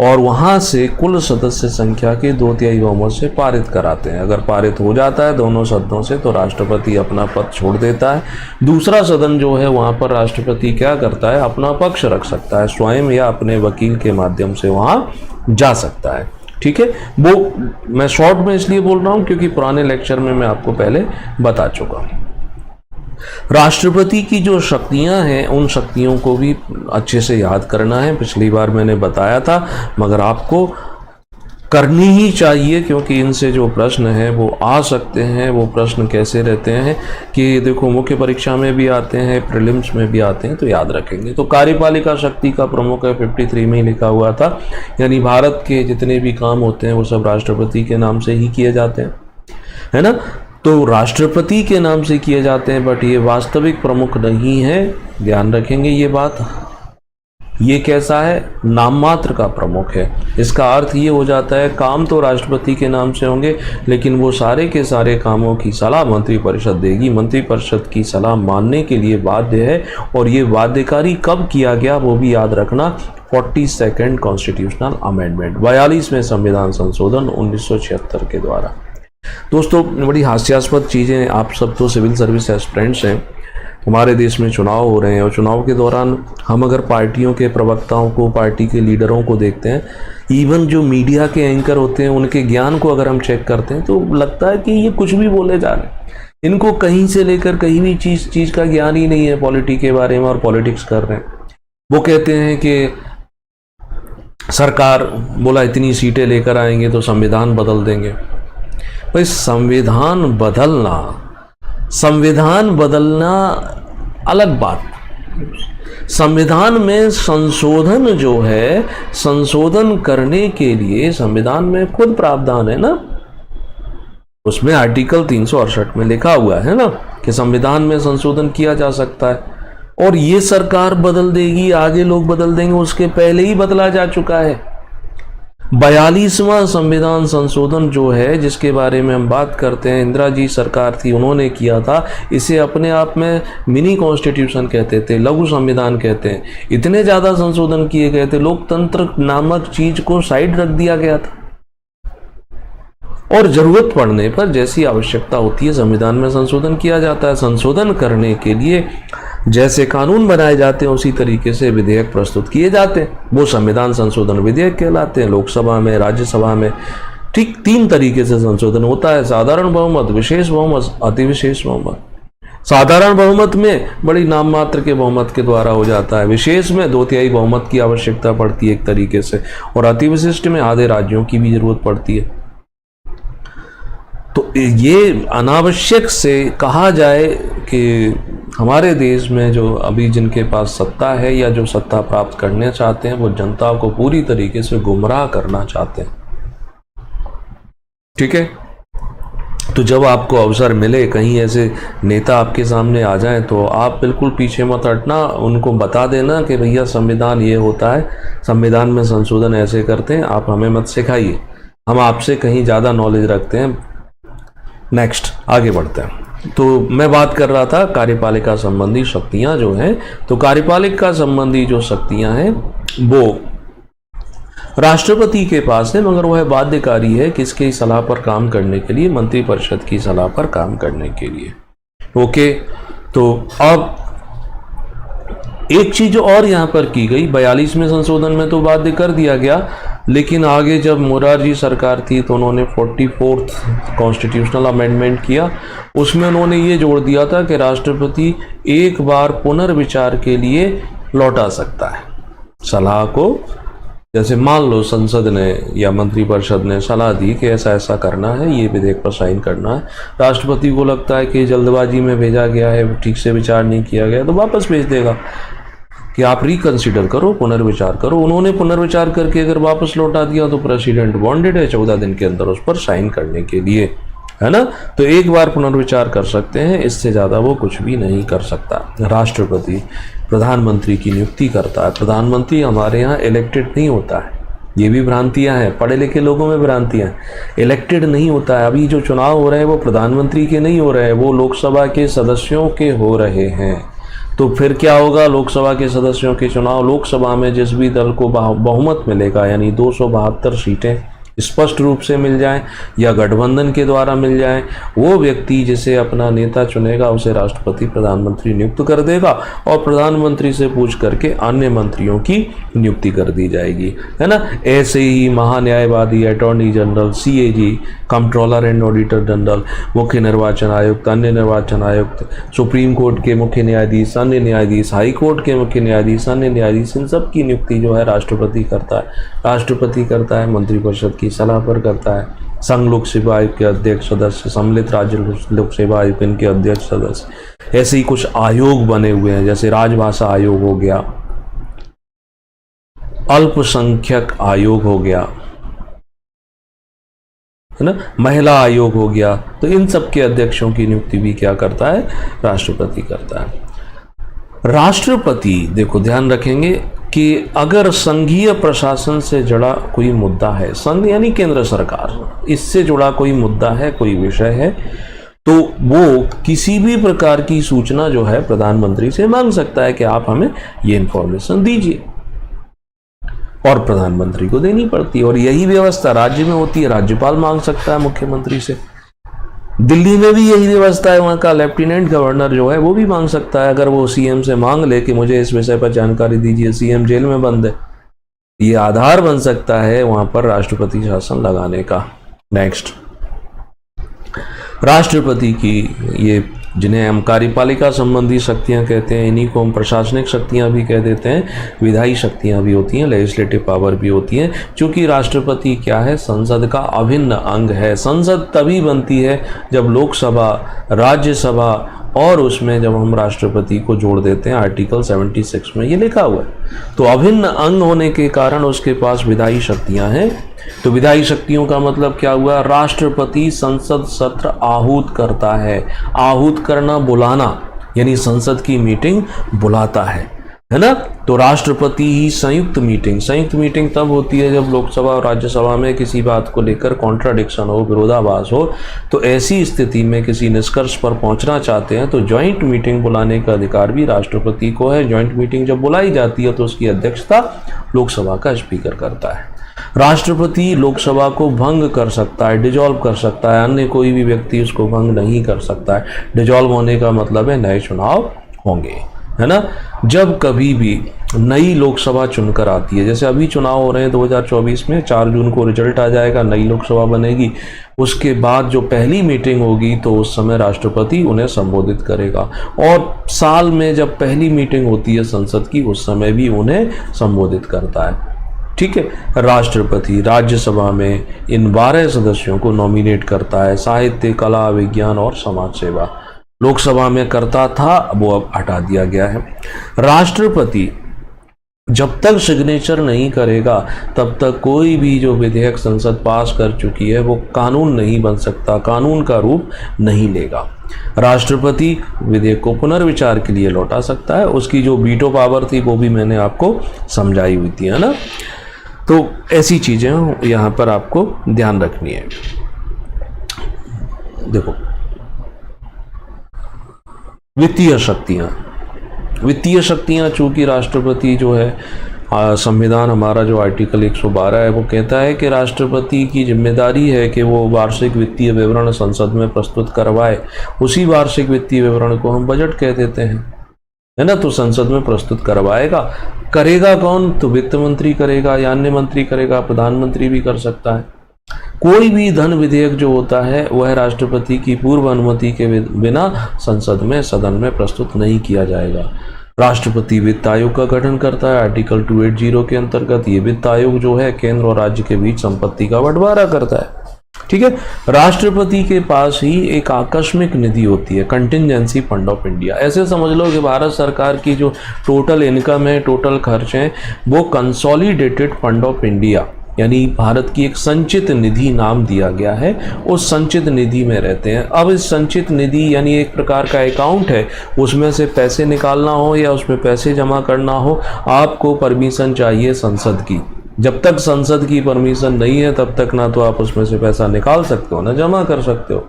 और वहाँ से कुल सदस्य संख्या के 2/3 बहुमत से पारित कराते हैं। अगर पारित हो जाता है दोनों सदनों से तो राष्ट्रपति अपना पद छोड़ देता है। दूसरा सदन जो है वहाँ पर राष्ट्रपति क्या करता है, अपना पक्ष रख सकता है, स्वयं या अपने वकील के माध्यम से वहाँ जा सकता है। ठीक है, वो मैं शॉर्ट में इसलिए बोल रहा हूँ क्योंकि पुराने लेक्चर में मैं आपको पहले बता चुका हूँ। राष्ट्रपति की जो शक्तियां हैं उन शक्तियों को भी अच्छे से याद करना है, पिछली बार मैंने बताया था, मगर आपको करनी ही चाहिए क्योंकि इनसे जो प्रश्न है वो आ सकते हैं। वो प्रश्न कैसे रहते हैं कि देखो मुख्य परीक्षा में भी आते हैं, प्रीलिम्स में भी आते हैं, तो याद रखेंगे। तो कार्यपालिका शक्ति का प्रमुख है, 53 में ही लिखा हुआ था, यानी भारत के जितने भी काम होते हैं वो सब राष्ट्रपति के नाम से ही किए जाते हैं, है ना। तो राष्ट्रपति के नाम से किए जाते हैं बट ये वास्तविक प्रमुख नहीं है, ध्यान रखेंगे ये बात। ये कैसा है, नाम मात्र का प्रमुख है। इसका अर्थ ये हो जाता है काम तो राष्ट्रपति के नाम से होंगे लेकिन वो सारे के सारे कामों की सलाह मंत्रिपरिषद देगी। मंत्रिपरिषद की सलाह मानने के लिए बाध्य है और ये बाध्यकारी कब किया गया वो भी याद रखना, 42nd कॉन्स्टिट्यूशनल अमेंडमेंट, 42वें संविधान संशोधन 1976 के द्वारा। दोस्तों बड़ी हास्यास्पद चीज़ें, आप सब तो सिविल सर्विस एस्पिरेंट्स हैं हमारे देश में चुनाव हो रहे हैं और चुनाव के दौरान हम अगर पार्टियों के प्रवक्ताओं को, पार्टी के लीडरों को देखते हैं, इवन जो मीडिया के एंकर होते हैं, उनके ज्ञान को अगर हम चेक करते हैं तो लगता है कि ये कुछ भी बोले जा रहे हैं। इनको कहीं से लेकर कहीं भी चीज़ का ज्ञान ही नहीं है पॉलिटिक्स के बारे में, और पॉलिटिक्स कर रहे हैं। वो कहते हैं कि सरकार बोला इतनी सीटें लेकर आएंगे तो संविधान बदल देंगे। भाई संविधान बदलना अलग बात। संविधान में संशोधन जो है, संशोधन करने के लिए संविधान में खुद प्रावधान है ना, उसमें आर्टिकल 368 में लिखा हुआ है ना कि संविधान में संशोधन किया जा सकता है। और ये सरकार बदल देगी, आगे लोग बदल देंगे, उसके पहले ही बदला जा चुका है। 42वां संविधान संशोधन जो है, जिसके बारे में हम बात करते हैं, इंदिरा जी सरकार थी, उन्होंने किया था। इसे अपने आप में मिनी कॉन्स्टिट्यूशन कहते थे, लघु संविधान कहते हैं। इतने ज़्यादा संशोधन किए गए थे, लोकतंत्र नामक चीज को साइड रख दिया गया था। और जरूरत पड़ने पर, जैसी आवश्यकता होती है, संविधान में संशोधन किया जाता है। संशोधन करने के लिए जैसे कानून बनाए जाते हैं उसी तरीके से विधेयक प्रस्तुत किए जाते हैं, वो संविधान संशोधन विधेयक कहलाते हैं। लोकसभा में, राज्यसभा में ठीक 3 तरीके से संशोधन होता है: साधारण बहुमत, विशेष बहुमत, अति विशेष बहुमत। साधारण बहुमत में बड़ी नाम मात्र के बहुमत के द्वारा हो जाता है, विशेष में 2/3 बहुमत की आवश्यकता पड़ती है एक तरीके से, और अति विशिष्ट में आधे राज्यों की भी जरूरत पड़ती है। तो ये अनावश्यक से कहा जाए कि हमारे देश में जो अभी जिनके पास सत्ता है या जो सत्ता प्राप्त करना चाहते हैं, वो जनता को पूरी तरीके से गुमराह करना चाहते हैं। ठीक है, तो जब आपको अवसर मिले, कहीं ऐसे नेता आपके सामने आ जाएं, तो आप बिल्कुल पीछे मत हटना, उनको बता देना कि भैया संविधान ये होता है, संविधान में संशोधन ऐसे करते हैं, आप हमें मत सिखाइए, हम आपसे कहीं ज़्यादा नॉलेज रखते हैं। नेक्स्ट आगे बढ़ते हैं। तो मैं बात कर रहा था कार्यपालिका संबंधी शक्तियां जो हैं, तो कार्यपालिका संबंधी जो शक्तियां हैं वो राष्ट्रपति के पास है, मगर वह बाध्यकारी है किसकी सलाह पर काम करने के लिए? मंत्रिपरिषद की सलाह पर काम करने के लिए। ओके, तो अब एक चीज और यहाँ पर की गई, 42वें संशोधन में तो बाध्य कर दिया गया, लेकिन आगे जब मोरारजी सरकार थी तो उन्होंने 44th कॉन्स्टिट्यूशनल अमेंडमेंट किया। उसमें उन्होंने ये जोड़ दिया था कि राष्ट्रपति एक बार पुनर्विचार के लिए लौटा सकता है सलाह को। जैसे मान लो संसद ने या मंत्रिपरिषद ने सलाह दी कि ऐसा ऐसा करना है, ये विधेयक पर साइन करना है, राष्ट्रपति को लगता है कि जल्दबाजी में भेजा गया है, ठीक से विचार नहीं किया गया, तो वापस भेज देगा कि आप रिकंसिडर करो, पुनर्विचार करो। उन्होंने पुनर्विचार करके अगर वापस लौटा दिया तो प्रेसिडेंट बॉन्डेड है 14 दिन के अंदर उस पर साइन करने के लिए, है ना। तो एक बार पुनर्विचार कर सकते हैं, इससे ज़्यादा वो कुछ भी नहीं कर सकता। राष्ट्रपति प्रधानमंत्री की नियुक्ति करता है। प्रधानमंत्री हमारे यहाँ इलेक्टेड नहीं होता है, ये भी भ्रांतियाँ हैं, पढ़े लिखे लोगों में भ्रांतियाँ हैं। इलेक्टेड नहीं होता है। अभी जो चुनाव हो रहे हैं वो प्रधानमंत्री के नहीं हो रहे हैं, वो लोकसभा के सदस्यों के हो रहे हैं। तो फिर क्या होगा? लोकसभा के सदस्यों के चुनाव, लोकसभा में जिस भी दल को बहुमत मिलेगा, यानी 272 सीटें स्पष्ट रूप से मिल जाएं या गठबंधन के द्वारा मिल जाएं, वो व्यक्ति जिसे अपना नेता चुनेगा उसे राष्ट्रपति प्रधानमंत्री नियुक्त कर देगा, और प्रधानमंत्री से पूछ करके अन्य मंत्रियों की नियुक्ति कर दी जाएगी, है ना। ऐसे ही महान्यायवादी, attorney general, CAG, controller and auditor general, मुख्य निर्वाचन आयुक्त, अन्य निर्वाचन आयुक्त, सुप्रीम कोर्ट के मुख्य न्यायाधीश, अन्य न्यायाधीश, हाई कोर्ट के मुख्य न्यायाधीश, अन्य न्यायाधीश, इन सब की नियुक्ति जो है राष्ट्रपति करता है। राष्ट्रपति करता है, मंत्रिपरिषद की सलाह पर करता है। संघ लोक सेवा आयोग के अध्यक्ष सदस्य, सम्मिलित राज्य लोक सेवा आयोग इनके अध्यक्ष सदस्य, ऐसे ही कुछ आयोग बने हुए हैं, जैसे राजभाषा आयोग हो गया, अल्पसंख्यक आयोग हो गया, है ना, महिला आयोग हो गया। तो इन सब के अध्यक्षों की नियुक्ति भी क्या करता है? राष्ट्रपति करता है। राष्ट्रपति, देखो ध्यान रखेंगे कि अगर संघीय प्रशासन से जुड़ा कोई मुद्दा है, संघ यानी केंद्र सरकार, इससे जुड़ा कोई मुद्दा है, कोई विषय है, तो वो किसी भी प्रकार की सूचना जो है प्रधानमंत्री से मांग सकता है कि आप हमें ये इंफॉर्मेशन दीजिए, और प्रधानमंत्री को देनी पड़ती है। और यही व्यवस्था राज्य में होती है, राज्यपाल मांग सकता है मुख्यमंत्री से, दिल्ली में भी यही व्यवस्था है, वहाँ का लेफ्टिनेंट गवर्नर जो है वो भी मांग सकता है, अगर वो सीएम से मांग ले कि मुझे इस विषय पर जानकारी दीजिए, सीएम जेल में बंद है, ये आधार बन सकता है वहाँ पर राष्ट्रपति शासन लगाने का। नेक्स्ट, राष्ट्रपति की ये जिन्हें हम कार्यपालिका संबंधी शक्तियां कहते हैं, इन्हीं को हम प्रशासनिक शक्तियां भी कह देते हैं, विधायी शक्तियां भी होती हैं, लेजिस्लेटिव पावर भी होती हैं। क्योंकि राष्ट्रपति क्या है, संसद का अभिन्न अंग है। संसद तभी बनती है जब लोकसभा, राज्यसभा और उसमें जब हम राष्ट्रपति को जोड़ देते हैं, आर्टिकल 76 में ये लिखा हुआ है। तो अभिन्न अंग होने के कारण उसके पास विधायी शक्तियां हैं। तो विधायी शक्तियों का मतलब क्या हुआ, राष्ट्रपति संसद सत्र आहूत करता है। आहूत करना, बुलाना, यानी संसद की मीटिंग बुलाता है ना। तो राष्ट्रपति ही संयुक्त मीटिंग तब होती है जब लोकसभा और राज्यसभा में किसी बात को लेकर कॉन्ट्राडिक्शन हो, विरोधाभास हो। तो ऐसी स्थिति में किसी निष्कर्ष पर पहुंचना चाहते हैं तो ज्वाइंट मीटिंग बुलाने का अधिकार भी राष्ट्रपति को है। ज्वाइंट मीटिंग जब बुलाई जाती है तो उसकी अध्यक्षता लोकसभा का स्पीकर करता है। राष्ट्रपति लोकसभा को भंग कर सकता है, डिजॉल्व कर सकता है, अन्य कोई भी व्यक्ति उसको भंग नहीं कर सकता है। डिजॉल्व होने का मतलब है नए चुनाव होंगे, है ना। जब कभी भी नई लोकसभा चुनकर आती है, जैसे अभी चुनाव हो रहे हैं 2024 में, 4 जून को रिजल्ट आ जाएगा, नई लोकसभा बनेगी, उसके बाद जो पहली मीटिंग होगी तो उस समय राष्ट्रपति उन्हें संबोधित करेगा। और साल में जब पहली मीटिंग होती है संसद की, उस समय भी उन्हें संबोधित करता है। ठीक है। राष्ट्रपति राज्यसभा में इन 12 सदस्यों को नॉमिनेट करता है। साहित्य, कला, विज्ञान और समाज सेवा लोकसभा में करता था, वो अब हटा दिया गया है। राष्ट्रपति जब तक सिग्नेचर नहीं करेगा तब तक कोई भी जो विधेयक संसद पास कर चुकी है वो कानून नहीं बन सकता, कानून का रूप नहीं लेगा। राष्ट्रपति विधेयक को पुनर्विचार के लिए लौटा सकता है। उसकी जो वीटो पावर थी वो भी मैंने आपको समझाई हुई थी, है ना। तो ऐसी चीजें यहाँ पर आपको ध्यान रखनी है। देखो, वित्तीय शक्तियाँ चूंकि राष्ट्रपति जो है, संविधान हमारा जो आर्टिकल 112 है वो कहता है कि राष्ट्रपति की जिम्मेदारी है कि वो वार्षिक वित्तीय विवरण संसद में प्रस्तुत करवाए। उसी वार्षिक वित्तीय विवरण को हम बजट कह देते हैं, है ना। तो संसद में प्रस्तुत करवाएगा। करेगा कौन, तो वित्त मंत्री करेगा या अन्य मंत्री करेगा, प्रधानमंत्री भी कर सकता है। कोई भी धन विधेयक जो होता है वह राष्ट्रपति की पूर्व अनुमति के बिना संसद में, सदन में प्रस्तुत नहीं किया जाएगा। राष्ट्रपति वित्त आयोग का गठन करता है। आर्टिकल 280 के अंतर्गत ये वित्त आयोग जो है केंद्र और राज्य के बीच संपत्ति का बंटवारा करता है। ठीक है। राष्ट्रपति के पास ही एक आकस्मिक निधि होती है, कंटिजेंसी फंड ऑफ इंडिया। ऐसे समझ लो कि भारत सरकार की जो टोटल इनकम है, टोटल खर्च है, वो कंसोलिडेटेड फंड ऑफ इंडिया यानी भारत की एक संचित निधि नाम दिया गया है, उस संचित निधि में रहते हैं। अब इस संचित निधि यानी एक प्रकार का अकाउंट है, उसमें से पैसे निकालना हो या उसमें पैसे जमा करना हो, आपको परमिशन चाहिए संसद की। जब तक संसद की परमिशन नहीं है तब तक ना तो आप उसमें से पैसा निकाल सकते हो ना जमा कर सकते हो।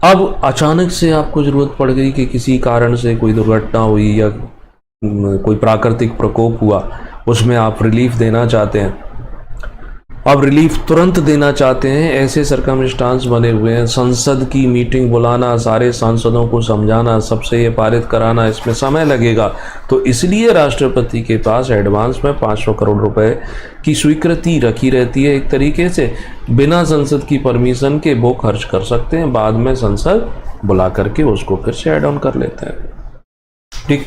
अब अचानक से आपको जरूरत पड़ गई कि किसी कारण से कोई दुर्घटना हुई या कोई प्राकृतिक प्रकोप हुआ, उसमें आप रिलीफ देना चाहते हैं। अब रिलीफ तुरंत देना चाहते हैं, ऐसे सर्कमस्टांस बने हुए हैं। संसद की मीटिंग बुलाना, सारे सांसदों को समझाना, सबसे ये पारित कराना, इसमें समय लगेगा। तो इसलिए राष्ट्रपति के पास एडवांस में 500 करोड़ रुपए की स्वीकृति रखी रहती है। एक तरीके से बिना संसद की परमिशन के वो खर्च कर सकते हैं, बाद में संसद बुला करके उसको फिर से एड ऑन कर लेते हैं। ठीक।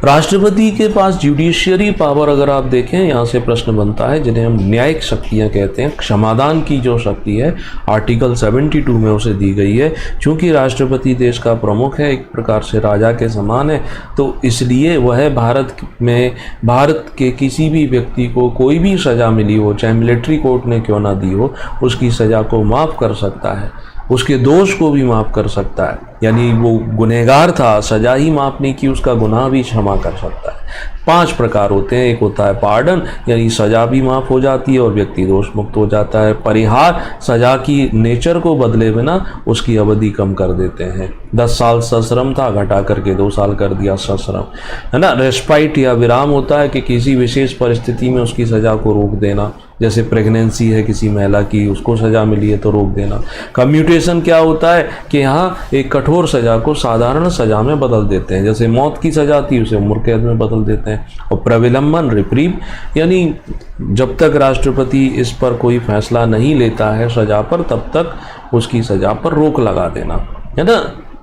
राष्ट्रपति के पास जुडिशियरी पावर अगर आप देखें, यहाँ से प्रश्न बनता है, जिन्हें हम न्यायिक शक्तियाँ कहते हैं। क्षमादान की जो शक्ति है आर्टिकल 72 में उसे दी गई है। चूंकि राष्ट्रपति देश का प्रमुख है, एक प्रकार से राजा के समान है, तो इसलिए वह भारत के किसी भी व्यक्ति को कोई भी सज़ा मिली हो, चाहे मिलिट्री कोर्ट ने क्यों ना दी हो, उसकी सज़ा को माफ़ कर सकता है, उसके दोष को भी माफ़ कर सकता है। यानी वो गुनहगार था, सजा ही माफ़ नहीं की, उसका गुनाह भी क्षमा कर सकता है। 5 प्रकार होते हैं। एक होता है पार्डन, यानी सजा भी माफ़ हो जाती है और व्यक्ति दोष मुक्त हो जाता है। परिहार, सजा की नेचर को बदले बिना उसकी अवधि कम कर देते हैं। 10 साल सश्रम था, घटा करके 2 साल कर दिया सश्रम, है ना। रेस्पाइट या विराम होता है कि किसी विशेष परिस्थिति में उसकी सजा को रोक देना, जैसे प्रेगनेंसी है किसी महिला की, उसको सज़ा मिली है तो रोक देना। कम्यूटेशन क्या होता है कि यहाँ एक कठोर सज़ा को साधारण सज़ा में बदल देते हैं, जैसे मौत की सज़ा थी उसे उम्र कैद में बदल देते हैं। और प्रविलंबन रिप्रीव यानी जब तक राष्ट्रपति इस पर कोई फैसला नहीं लेता है सज़ा पर, तब तक उसकी सज़ा पर रोक लगा देना, है ना,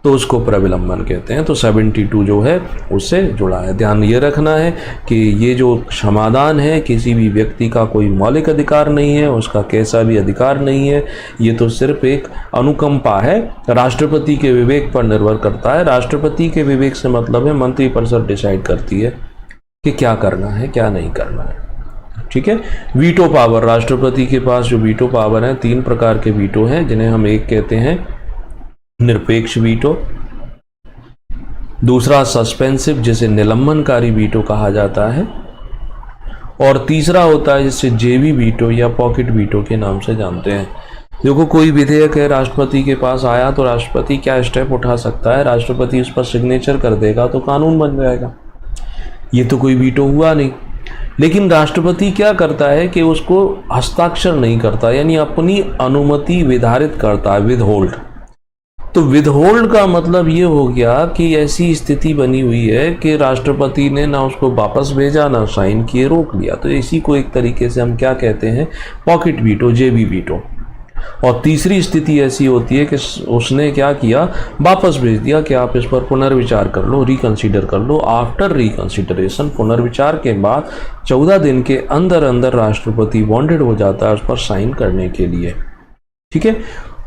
तो उसको प्रविलंबन कहते हैं। तो 72 जो है उससे जुड़ा है। ध्यान ये रखना है कि ये जो क्षमादान है किसी भी व्यक्ति का कोई मौलिक अधिकार नहीं है, उसका कैसा भी अधिकार नहीं है, ये तो सिर्फ एक अनुकंपा है, राष्ट्रपति के विवेक पर निर्भर करता है। राष्ट्रपति के विवेक से मतलब है मंत्रिपरिषद डिसाइड करती है कि क्या करना है क्या नहीं करना है, ठीक है। वीटो पावर, राष्ट्रपति के पास जो वीटो पावर है, 3 प्रकार के वीटो हैं, जिन्हें हम एक कहते हैं निरपेक्ष वीटो, दूसरा सस्पेंसिव जिसे निलंबनकारी वीटो कहा जाता है, और तीसरा होता है जिसे जेबी वीटो या पॉकेट वीटो के नाम से जानते हैं। देखो कोई विधेयक है राष्ट्रपति के पास आया तो राष्ट्रपति क्या स्टेप उठा सकता है, राष्ट्रपति उस पर सिग्नेचर कर देगा तो कानून बन जाएगा, ये तो कोई वीटो हुआ नहीं। लेकिन राष्ट्रपति क्या करता है कि उसको हस्ताक्षर नहीं करता, यानी अपनी अनुमति विधारित करता है, विदहोल्ड। तो विदहोल्ड का मतलब ये हो गया कि ऐसी स्थिति बनी हुई है कि राष्ट्रपति ने ना उसको वापस भेजा ना साइन किए, रोक लिया, तो इसी को एक तरीके से हम क्या कहते हैं, पॉकेट वीटो, जेबी वीटो। और तीसरी स्थिति ऐसी होती है कि उसने क्या किया, वापस भेज दिया कि आप इस पर पुनर्विचार कर लो, रिकंसीडर कर लो। आफ्टर रिकंसीडरेशन, पुनर्विचार के बाद 14 दिन के अंदर अंदर राष्ट्रपति वांटेड हो जाता है उस पर साइन करने के लिए, ठीक है।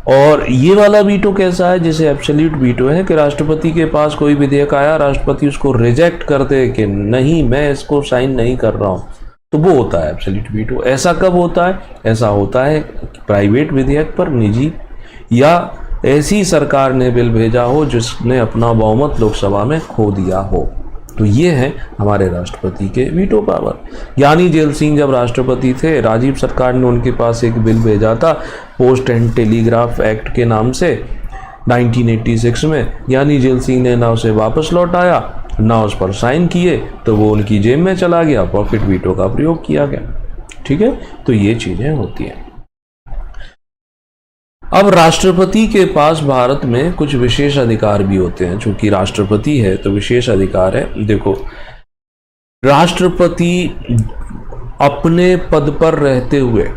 और ये वाला वीटो कैसा है, जिसे एब्सोल्यूट वीटो है कि राष्ट्रपति के पास कोई विधेयक आया, राष्ट्रपति उसको रिजेक्ट कर दे कि नहीं मैं इसको साइन नहीं कर रहा हूँ, तो वो होता है एब्सोल्यूट वीटो। ऐसा कब होता है, ऐसा होता है प्राइवेट विधेयक पर, निजी, या ऐसी सरकार ने बिल भेजा हो जिसने अपना बहुमत लोकसभा में खो दिया हो। तो ये है हमारे राष्ट्रपति के वीटो पावर। ज्ञानी जेल सिंह जब राष्ट्रपति थे, राजीव सरकार ने उनके पास एक बिल भेजा था पोस्ट एंड टेलीग्राफ एक्ट के नाम से 1986 में। ज्ञानी जेल सिंह ने ना उसे वापस लौटाया ना उस पर साइन किए, तो वो उनकी जेब में चला गया, पॉकेट वीटो का प्रयोग किया गया, ठीक है। तो ये चीजें होती हैं। अब राष्ट्रपति के पास भारत में कुछ विशेष अधिकार भी होते हैं, चूंकि राष्ट्रपति है तो विशेष अधिकार है। देखो, राष्ट्रपति अपने पद पर रहते हुए,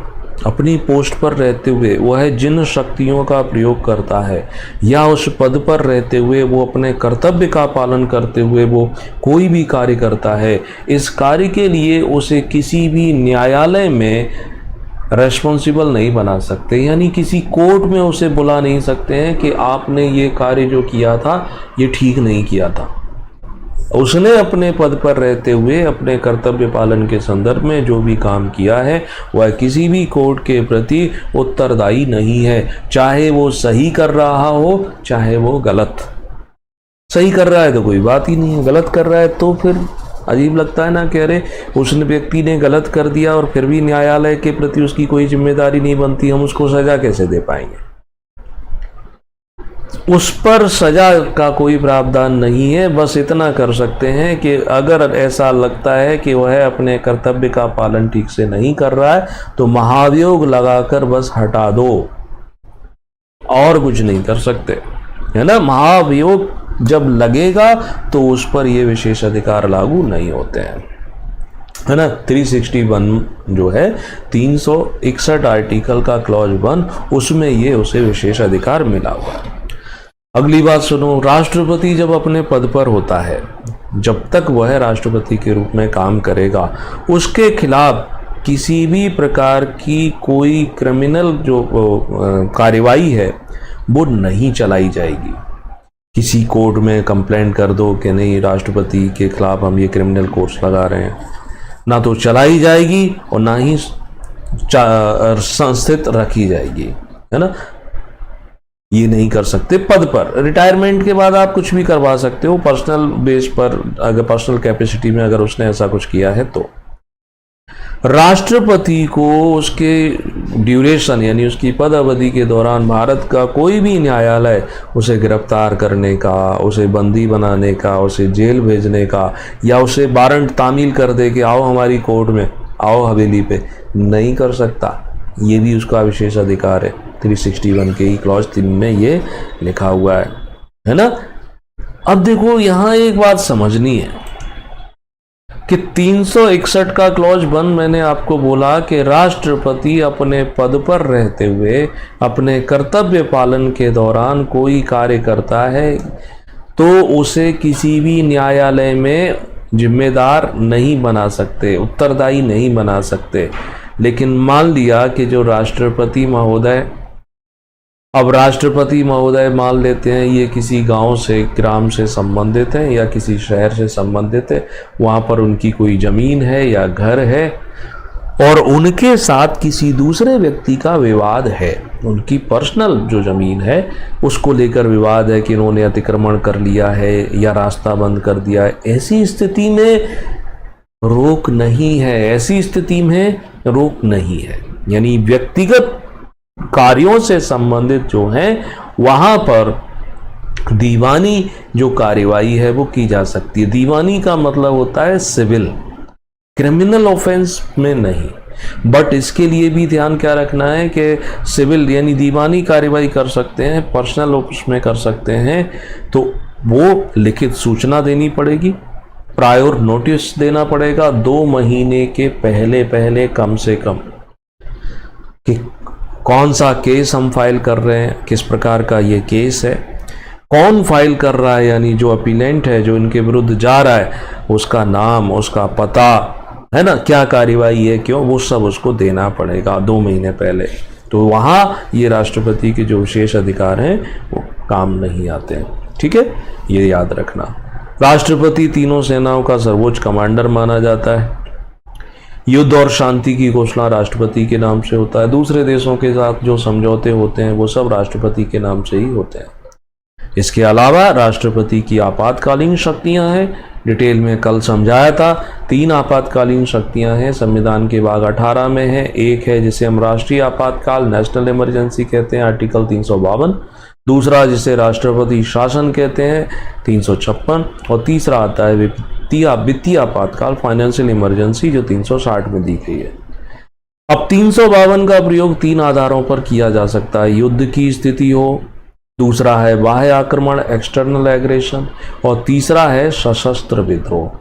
अपनी पोस्ट पर रहते हुए वह जिन शक्तियों का प्रयोग करता है या उस पद पर रहते हुए वो अपने कर्तव्य का पालन करते हुए वो कोई भी कार्य करता है, इस कार्य के लिए उसे किसी भी न्यायालय में रेस्पॉन्सिबल नहीं बना सकते, यानी किसी कोर्ट में उसे बुला नहीं सकते हैं कि आपने ये कार्य जो किया था ये ठीक नहीं किया था। उसने अपने पद पर रहते हुए अपने कर्तव्य पालन के संदर्भ में जो भी काम किया है वह किसी भी कोर्ट के प्रति उत्तरदायी नहीं है, चाहे वो सही कर रहा हो चाहे वो गलत। सही कर रहा है तो कोई बात ही नहीं है, गलत कर रहा है तो फिर अजीब लगता है ना कि अरे उस व्यक्ति ने गलत कर दिया और फिर भी न्यायालय के प्रति उसकी कोई जिम्मेदारी नहीं बनती, हम उसको सजा कैसे दे पाएंगे। उस पर सजा का कोई प्रावधान नहीं है, बस इतना कर सकते हैं कि अगर ऐसा लगता है कि वह अपने कर्तव्य का पालन ठीक से नहीं कर रहा है तो महाभियोग लगाकर बस हटा दो, और कुछ नहीं कर सकते, है ना। महाभियोग जब लगेगा तो उस पर ये विशेष अधिकार लागू नहीं होते हैं, है ना। 361 जो है 361 आर्टिकल का क्लॉज 1, उसमें ये उसे विशेष अधिकार मिला हुआ है। अगली बात सुनो, राष्ट्रपति जब अपने पद पर होता है, जब तक वह राष्ट्रपति के रूप में काम करेगा, उसके खिलाफ किसी भी प्रकार की कोई क्रिमिनल जो कार्रवाई है वो नहीं चलाई जाएगी। किसी कोर्ट में कंप्लेंट कर दो कि नहीं राष्ट्रपति के खिलाफ हम ये क्रिमिनल केस लगा रहे हैं, ना तो चलाई जाएगी और ना ही संस्थित रखी जाएगी, है ना। ये नहीं कर सकते पद पर। रिटायरमेंट के बाद आप कुछ भी करवा सकते हो पर्सनल बेस पर, अगर पर्सनल कैपेसिटी में अगर उसने ऐसा कुछ किया है तो। राष्ट्रपति को उसके ड्यूरेशन यानी उसकी पद अवधि के दौरान भारत का कोई भी न्यायालय उसे गिरफ्तार करने का, उसे बंदी बनाने का, उसे जेल भेजने का या उसे वारंट तामील कर दे कि आओ हमारी कोर्ट में, आओ हवेली पे, नहीं कर सकता। ये भी उसका विशेष अधिकार है। 361 के ही क्लॉज 3 में ये लिखा हुआ है ना। अब देखो यहाँ एक बात समझनी है कि 361 का क्लॉज 1 मैंने आपको बोला कि राष्ट्रपति अपने पद पर रहते हुए अपने कर्तव्य पालन के दौरान कोई कार्य करता है तो उसे किसी भी न्यायालय में जिम्मेदार नहीं बना सकते, उत्तरदायी नहीं बना सकते। लेकिन मान लिया कि जो राष्ट्रपति महोदय, अब राष्ट्रपति महोदय मान लेते हैं ये किसी गांव से, ग्राम से संबंधित हैं या किसी शहर से संबंधित है, वहाँ पर उनकी कोई ज़मीन है या घर है और उनके साथ किसी दूसरे व्यक्ति का विवाद है, उनकी पर्सनल जो ज़मीन है उसको लेकर विवाद है कि इन्होंने अतिक्रमण कर लिया है या रास्ता बंद कर दिया है। ऐसी स्थिति में रोक नहीं है, ऐसी स्थिति में रोक नहीं है। यानी व्यक्तिगत कार्यों से संबंधित जो है वहां पर दीवानी जो कार्यवाही है वो की जा सकती है। दीवानी का मतलब होता है सिविल, क्रिमिनल ऑफेंस में नहीं। बट इसके लिए भी ध्यान क्या रखना है कि सिविल यानी दीवानी कार्यवाही कर सकते हैं, पर्सनल ऑफिस में कर सकते हैं, तो वो लिखित सूचना देनी पड़ेगी, प्रायर नोटिस देना पड़ेगा 2 महीने के पहले कम से कम कि कौन सा केस हम फाइल कर रहे हैं, किस प्रकार का ये केस है, कौन फाइल कर रहा है, यानी जो अपीलेंट है जो इनके विरुद्ध जा रहा है उसका नाम, उसका पता है ना, क्या कार्यवाही है, क्यों, वो सब उसको देना पड़ेगा 2 महीने पहले। तो वहाँ ये राष्ट्रपति के जो विशेष अधिकार हैं वो काम नहीं आते हैं। ठीक है, ये याद रखना। राष्ट्रपति तीनों सेनाओं का सर्वोच्च कमांडर माना जाता है। युद्ध और शांति की घोषणा राष्ट्रपति के नाम से होता है। दूसरे देशों के साथ जो समझौते होते हैं वो सब राष्ट्रपति के नाम से ही होते हैं। इसके अलावा राष्ट्रपति की आपातकालीन शक्तियां हैं, डिटेल में कल समझाया था। 3 आपातकालीन शक्तियां हैं, संविधान के भाग 18 में है। एक है जिसे हम राष्ट्रीय आपातकाल, नेशनल इमरजेंसी कहते हैं, आर्टिकल 352। दूसरा जिसे राष्ट्रपति शासन कहते हैं, 356। और तीसरा आता है वित्तीय आपातकाल, फाइनेंशियल इमरजेंसी, जो 360 में दी गई है। अब 352 का प्रयोग 3 आधारों पर किया जा सकता है। युद्ध की स्थिति हो, दूसरा है बाह्य आक्रमण, एक्सटर्नल एग्रेशन, और तीसरा है सशस्त्र विद्रोह।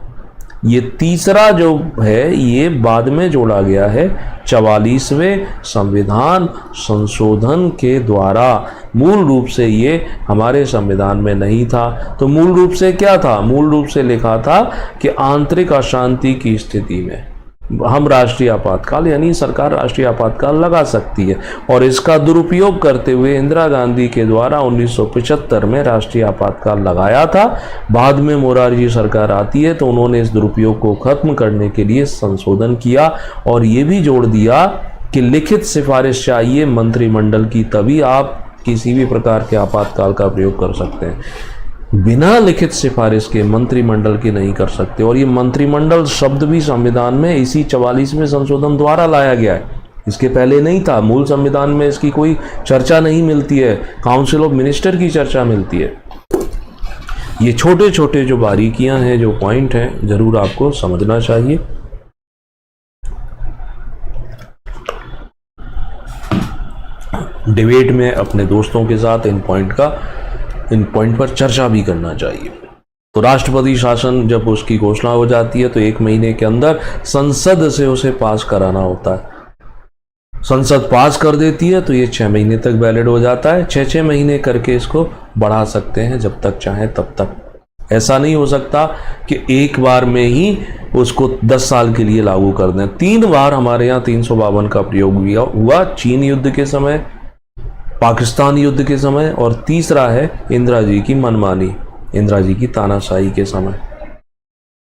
ये तीसरा जो है ये बाद में जोड़ा गया है 44वें संविधान संशोधन के द्वारा। मूल रूप से ये हमारे संविधान में नहीं था। तो मूल रूप से क्या था? मूल रूप से लिखा था कि आंतरिक अशांति की स्थिति में हम राष्ट्रीय आपातकाल यानी सरकार राष्ट्रीय आपातकाल लगा सकती है, और इसका दुरुपयोग करते हुए इंदिरा गांधी के द्वारा 1975 में राष्ट्रीय आपातकाल लगाया था। बाद में मोरारजी सरकार आती है तो उन्होंने इस दुरुपयोग को खत्म करने के लिए संशोधन किया और ये भी जोड़ दिया कि लिखित सिफारिश चाहिए मंत्रिमंडल की, तभी आप किसी भी प्रकार के आपातकाल का प्रयोग कर सकते हैं। बिना लिखित सिफारिश के मंत्रिमंडल की नहीं कर सकते। और ये मंत्रिमंडल शब्द भी संविधान में इसी 44वें संशोधन द्वारा लाया गया है, इसके पहले नहीं था। मूल संविधान में इसकी कोई चर्चा नहीं मिलती है, काउंसिल ऑफ मिनिस्टर की चर्चा मिलती है। ये छोटे छोटे जो बारीकियां हैं, जो पॉइंट हैं, जरूर आपको समझना चाहिए। डिबेट में अपने दोस्तों के साथ इन पॉइंट पर चर्चा भी करना चाहिए। तो राष्ट्रपति शासन जब उसकी घोषणा हो जाती है तो 1 महीने के अंदर संसद से उसे पास कराना होता है। संसद पास कर देती है तो ये 6 महीने तक वैलिड हो जाता है। 6-6 महीने करके इसको बढ़ा सकते हैं जब तक चाहे तब तक। ऐसा नहीं हो सकता कि एक बार में ही उसको 10 साल के लिए लागू कर दें। 3 बार हमारे यहाँ 352 का प्रयोग हुआ, चीन युद्ध के समय, पाकिस्तान युद्ध के समय, और तीसरा है इंदिरा जी की मनमानी, इंदिरा जी की तानाशाही के समय।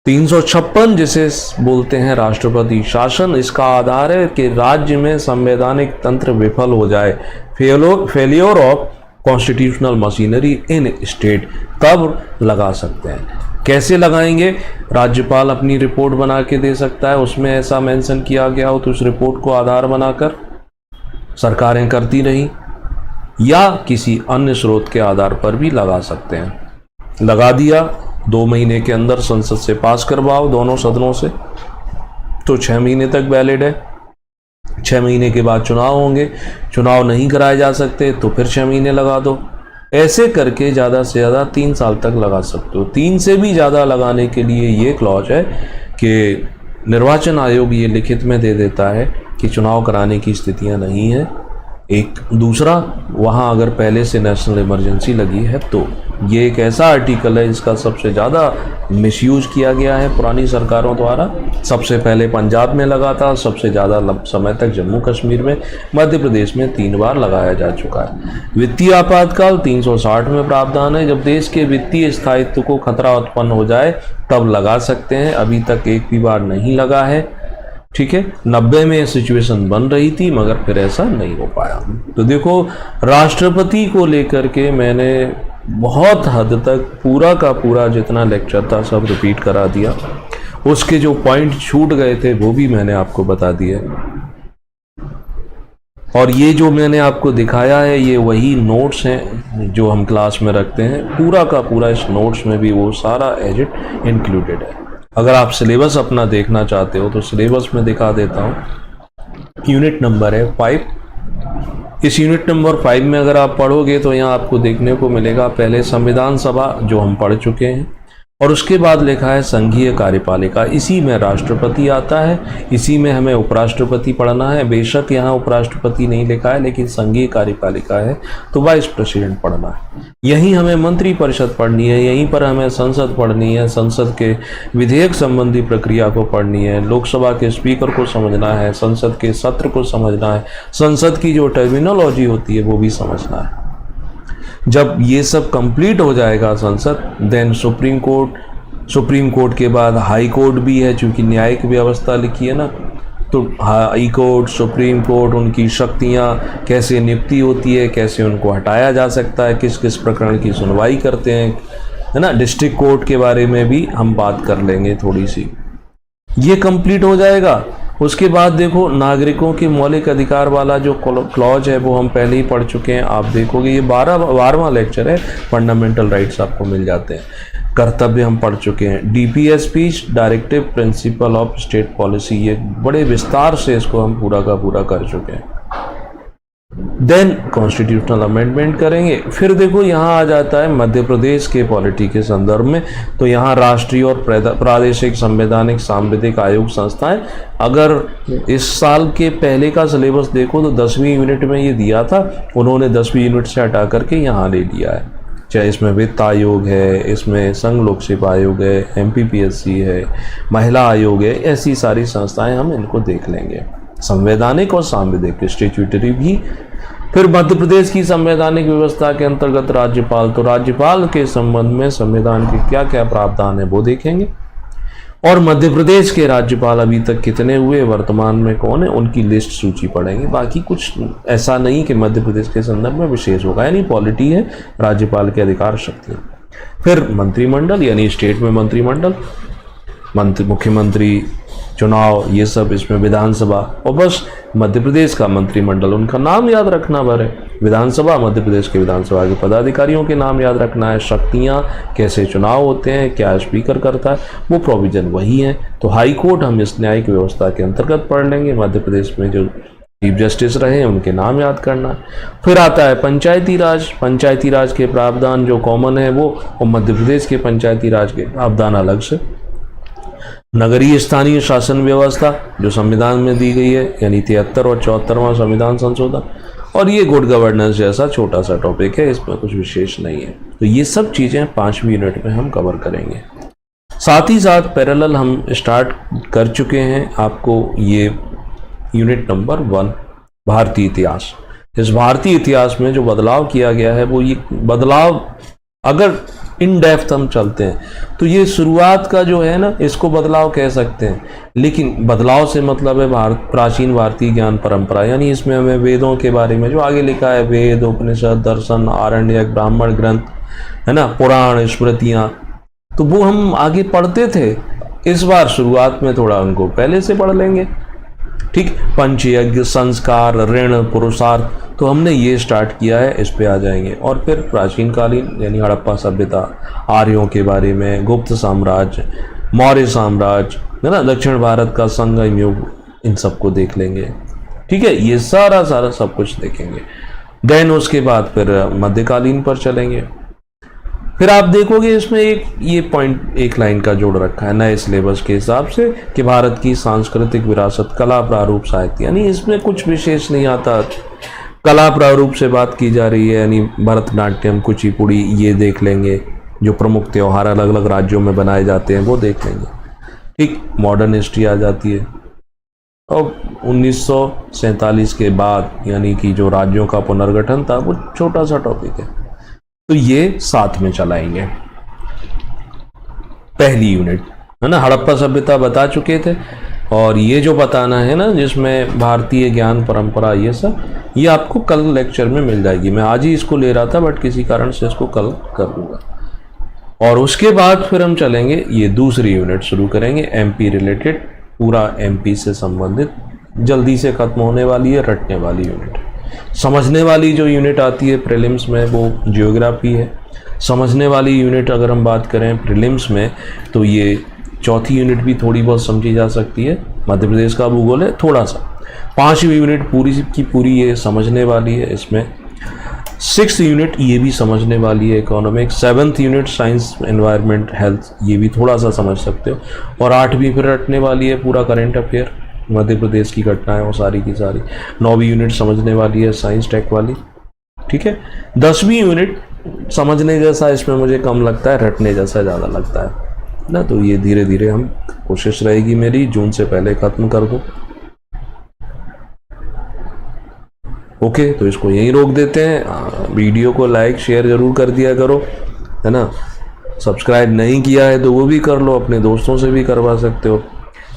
356 जिसे बोलते हैं राष्ट्रपति शासन, इसका आधार है कि राज्य में संवैधानिक तंत्र विफल हो जाए, failure of constitutional machinery in state, तब लगा सकते हैं। कैसे लगाएंगे? राज्यपाल अपनी रिपोर्ट बना के दे सकता है, उसमें ऐसा मेंशन किया गया हो तो उस रिपोर्ट को आधार बनाकर सरकारें करती रही, या किसी अन्य स्रोत के आधार पर भी लगा सकते हैं। लगा दिया, 2 महीने के अंदर संसद से पास करवाओ दोनों सदनों से, तो 6 महीने तक वैलिड है। 6 महीने के बाद चुनाव होंगे, चुनाव नहीं कराए जा सकते तो फिर 6 महीने लगा दो। ऐसे करके ज़्यादा से ज़्यादा 3 साल तक लगा सकते हो। 3 से भी ज़्यादा लगाने के लिए ये क्लॉज है कि निर्वाचन आयोग ये लिखित में दे देता है कि चुनाव कराने की स्थितियां नहीं है। एक दूसरा, वहाँ अगर पहले से नेशनल इमरजेंसी लगी है तो ये एक ऐसा आर्टिकल है जिसका सबसे ज़्यादा मिसयूज़ किया गया है पुरानी सरकारों द्वारा। सबसे पहले पंजाब में लगा था, सबसे ज़्यादा समय तक जम्मू कश्मीर में, मध्य प्रदेश में 3 बार लगाया जा चुका है। वित्तीय आपातकाल 360 में प्रावधान है, जब देश के वित्तीय स्थायित्व को खतरा उत्पन्न हो जाए तब लगा सकते हैं। अभी तक एक भी बार नहीं लगा है, ठीक है। 90 में सिचुएशन बन रही थी मगर फिर ऐसा नहीं हो पाया। तो देखो, राष्ट्रपति को लेकर के मैंने बहुत हद तक पूरा का पूरा जितना लेक्चर था सब रिपीट करा दिया। उसके जो पॉइंट छूट गए थे वो भी मैंने आपको बता दिए। और ये जो मैंने आपको दिखाया है ये वही नोट्स हैं जो हम क्लास में रखते हैं। पूरा का पूरा इस नोट्स में भी वो सारा एजिट इंक्लूडेड है। अगर आप सिलेबस अपना देखना चाहते हो तो सिलेबस में दिखा देता हूँ। यूनिट नंबर है 5। इस यूनिट नंबर 5 में अगर आप पढ़ोगे तो यहाँ आपको देखने को मिलेगा पहले संविधान सभा जो हम पढ़ चुके हैं, और उसके बाद लिखा है संघीय कार्यपालिका। इसी में राष्ट्रपति आता है, इसी में हमें उपराष्ट्रपति पढ़ना है। बेशक यहाँ उपराष्ट्रपति नहीं लिखा है लेकिन संघीय कार्यपालिका है तो वाइस प्रेसिडेंट पढ़ना है। यहीं हमें मंत्रिपरिषद पढ़नी है, यहीं पर हमें संसद पढ़नी है, संसद के विधेयक संबंधी प्रक्रिया को पढ़नी है, लोकसभा के स्पीकर को समझना है, संसद के सत्र को समझना है, संसद की जो टर्मिनोलॉजी होती है वो भी समझना है। जब ये सब कंप्लीट हो जाएगा संसद, देन सुप्रीम कोर्ट के बाद हाई कोर्ट भी है, चूंकि न्यायिक व्यवस्था लिखी है ना, तो हाई कोर्ट, सुप्रीम कोर्ट, उनकी शक्तियां कैसे नियुक्ति होती है, कैसे उनको हटाया जा सकता है, किस किस प्रकरण की सुनवाई करते हैं, है ना। डिस्ट्रिक्ट कोर्ट के बारे में भी हम बात कर लेंगे थोड़ी सी। ये कंप्लीट हो जाएगा। उसके बाद देखो, नागरिकों के मौलिक अधिकार वाला जो क्लॉज है वो हम पहले ही पढ़ चुके हैं। आप देखोगे ये 12वां लेक्चर है, फंडामेंटल राइट्स आपको मिल जाते हैं। कर्तव्य हम पढ़ चुके हैं। DPS speech, directive principle of state policy, ये बड़े विस्तार से इसको हम पूरा का पूरा कर चुके हैं। देन कॉन्स्टिट्यूशनल अमेंडमेंट करेंगे। फिर देखो यहाँ आ जाता है मध्य प्रदेश के पॉलिटी के संदर्भ में, तो यहाँ राष्ट्रीय और प्रादेशिक संवैधानिक सांविधिक आयोग संस्थाएं। अगर इस साल के पहले का सिलेबस देखो तो 10वीं यूनिट में ये दिया था, उन्होंने 10वीं यूनिट से हटा करके यहाँ ले लिया है। चाहे इसमें वित्त आयोग है, इसमें संघ लोक सेवा आयोग है, एमपीपीएससी है, महिला आयोग है, ऐसी सारी संस्थाएं हम इनको देख लेंगे। संवैधानिक और सांविधिक स्टैट्यूटरी भी। फिर मध्य प्रदेश की संवैधानिक व्यवस्था के अंतर्गत राज्यपाल, तो राज्यपाल के संबंध में संविधान के क्या क्या प्रावधान है वो देखेंगे। और मध्य प्रदेश के राज्यपाल अभी तक कितने हुए, वर्तमान में कौन है, उनकी लिस्ट सूची पढ़ेंगे। बाकी कुछ ऐसा नहीं कि मध्य प्रदेश के संदर्भ में विशेष होगा, यानी पॉलिटी है, राज्यपाल के अधिकार शक्ति। फिर मंत्रिमंडल यानी स्टेट में मंत्रिमंडल, मुख्यमंत्री, चुनाव, ये सब इसमें विधानसभा, और बस मध्य प्रदेश का मंत्रिमंडल, उनका नाम याद रखना भर है। विधानसभा, मध्य प्रदेश के विधानसभा के पदाधिकारियों के नाम याद रखना है। शक्तियां, कैसे चुनाव होते हैं, क्या स्पीकर करता है, वो प्रोविजन वही है। तो हाई कोर्ट हम इस न्यायिक व्यवस्था के अंतर्गत पढ़ लेंगे। मध्य प्रदेश में जो चीफ जस्टिस रहे हैं उनके नाम याद करना है। फिर आता है पंचायती राज। पंचायती राज के प्रावधान जो कॉमन है वो, और मध्य प्रदेश के पंचायती राज के प्रावधान अलग से। नगरीय स्थानीय शासन व्यवस्था जो संविधान में दी गई है, यानी 73 और 74वां संविधान संशोधन। और ये गुड गवर्नेंस जैसा छोटा सा टॉपिक है, इसमें कुछ विशेष नहीं है। तो ये सब चीज़ें 5वीं यूनिट में हम कवर करेंगे। साथ ही साथ पैरेलल हम स्टार्ट कर चुके हैं आपको ये यूनिट नंबर 1 भारतीय इतिहास। इस भारतीय इतिहास में जो बदलाव किया गया है वो, ये बदलाव अगर इन डेप्थ हम चलते हैं तो ये शुरुआत का जो है ना, इसको बदलाव कह सकते हैं। लेकिन बदलाव से मतलब है प्राचीन भारतीय ज्ञान परंपरा, यानी इसमें हमें वेदों के बारे में जो आगे लिखा है, वेद, उपनिषद, दर्शन, आरण्यक, ब्राह्मण ग्रंथ, है ना, पुराण, स्मृतियाँ, तो वो हम आगे पढ़ते थे। इस बार शुरुआत में थोड़ा उनको पहले से पढ़ लेंगे, ठीक। पंचयज्ञ, संस्कार, ऋण, पुरुषार्थ, तो हमने ये स्टार्ट किया है, इस पे आ जाएंगे। और फिर प्राचीन कालीन यानी हड़प्पा सभ्यता, आर्यों के बारे में, गुप्त साम्राज्य, मौर्य साम्राज्य, है ना, दक्षिण भारत का संगम युग, इन सबको देख लेंगे। ठीक है, ये सारा सब कुछ देखेंगे। देन उसके बाद फिर मध्यकालीन पर चलेंगे। फिर आप देखोगे इसमें एक ये पॉइंट एक लाइन का जोड़ रखा है नए सिलेबस के हिसाब से कि भारत की सांस्कृतिक विरासत, कला, प्रारूप, साहित्य, यानी इसमें कुछ विशेष नहीं आता। कला प्रारूप से बात की जा रही है, यानी भरतनाट्यम, कुचिपुड़ी, ये देख लेंगे। जो प्रमुख त्यौहार अलग अलग राज्यों में बनाए जाते हैं वो देख लेंगे। ठीक, मॉडर्न हिस्ट्री आ जाती है। और 1947 के बाद यानी कि जो राज्यों का पुनर्गठन था, वो छोटा सा टॉपिक है, तो ये साथ में चलाएंगे। पहली यूनिट है ना, हड़प्पा सभ्यता बता चुके थे, और ये जो बताना है ना जिसमें भारतीय ज्ञान परंपरा, ये सब, ये आपको कल लेक्चर में मिल जाएगी। मैं आज ही इसको ले रहा था बट किसी कारण से इसको कल कर लूँगा। और उसके बाद फिर हम चलेंगे, ये दूसरी यूनिट शुरू करेंगे, एमपी रिलेटेड, पूरा एमपी से संबंधित, जल्दी से खत्म होने वाली है, रटने वाली यूनिट। समझने वाली जो यूनिट आती है प्रीलिम्स में वो जियोग्राफी है। समझने वाली यूनिट अगर हम बात करें प्रीलिम्स में, तो ये चौथी यूनिट भी थोड़ी बहुत समझी जा सकती है, मध्य प्रदेश का भूगोल है थोड़ा सा। पांचवी यूनिट पूरी की पूरी ये समझने वाली है, इसमें 6th यूनिट ये भी समझने वाली है, economics. 7th unit science, environment, health, ये भी थोड़ा सा समझ सकते हो। और 8वीं फिर रटने वाली है, पूरा करंट अफेयर, मध्य प्रदेश की घटनाएं वो सारी की सारी। 9वीं यूनिट समझने वाली है, साइंस टेक वाली। ठीक है, 10वीं यूनिट समझने जैसा इसमें मुझे कम लगता है, रटने जैसा ज़्यादा लगता है ना। तो ये धीरे धीरे हम, कोशिश रहेगी मेरी जून से पहले ख़त्म कर दूँ। ओके, तो इसको यहीं रोक देते हैं। वीडियो को लाइक शेयर ज़रूर कर दिया करो, है ना। सब्सक्राइब नहीं किया है तो वो भी कर लो, अपने दोस्तों से भी करवा सकते हो।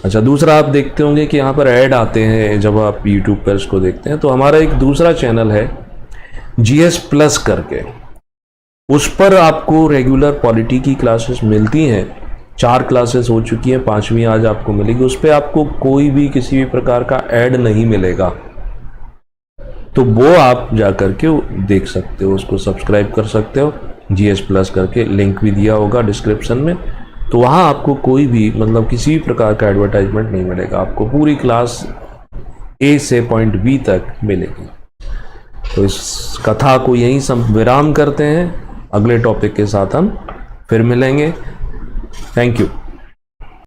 अच्छा, दूसरा आप देखते होंगे कि यहाँ पर ऐड आते हैं जब आप यूट्यूब पर इसको देखते हैं, तो हमारा एक दूसरा चैनल है GS प्लस करके, उस पर आपको रेगुलर पॉलिटी की क्लासेस मिलती हैं। 4 क्लासेस हो चुकी हैं, 5वीं आज आपको मिलेगी। उस पर आपको कोई भी किसी भी प्रकार का ऐड नहीं मिलेगा, तो वो आप जा करके देख सकते हो, उसको सब्सक्राइब कर सकते हो। GS प्लस करके लिंक भी दिया होगा डिस्क्रिप्शन में, तो वहाँ आपको कोई भी मतलब किसी भी प्रकार का एडवर्टाइजमेंट नहीं मिलेगा, आपको पूरी क्लास A से पॉइंट B तक मिलेगी। तो इस कथा को यहीं विराम करते हैं, अगले टॉपिक के साथ हम फिर मिलेंगे। Thank you.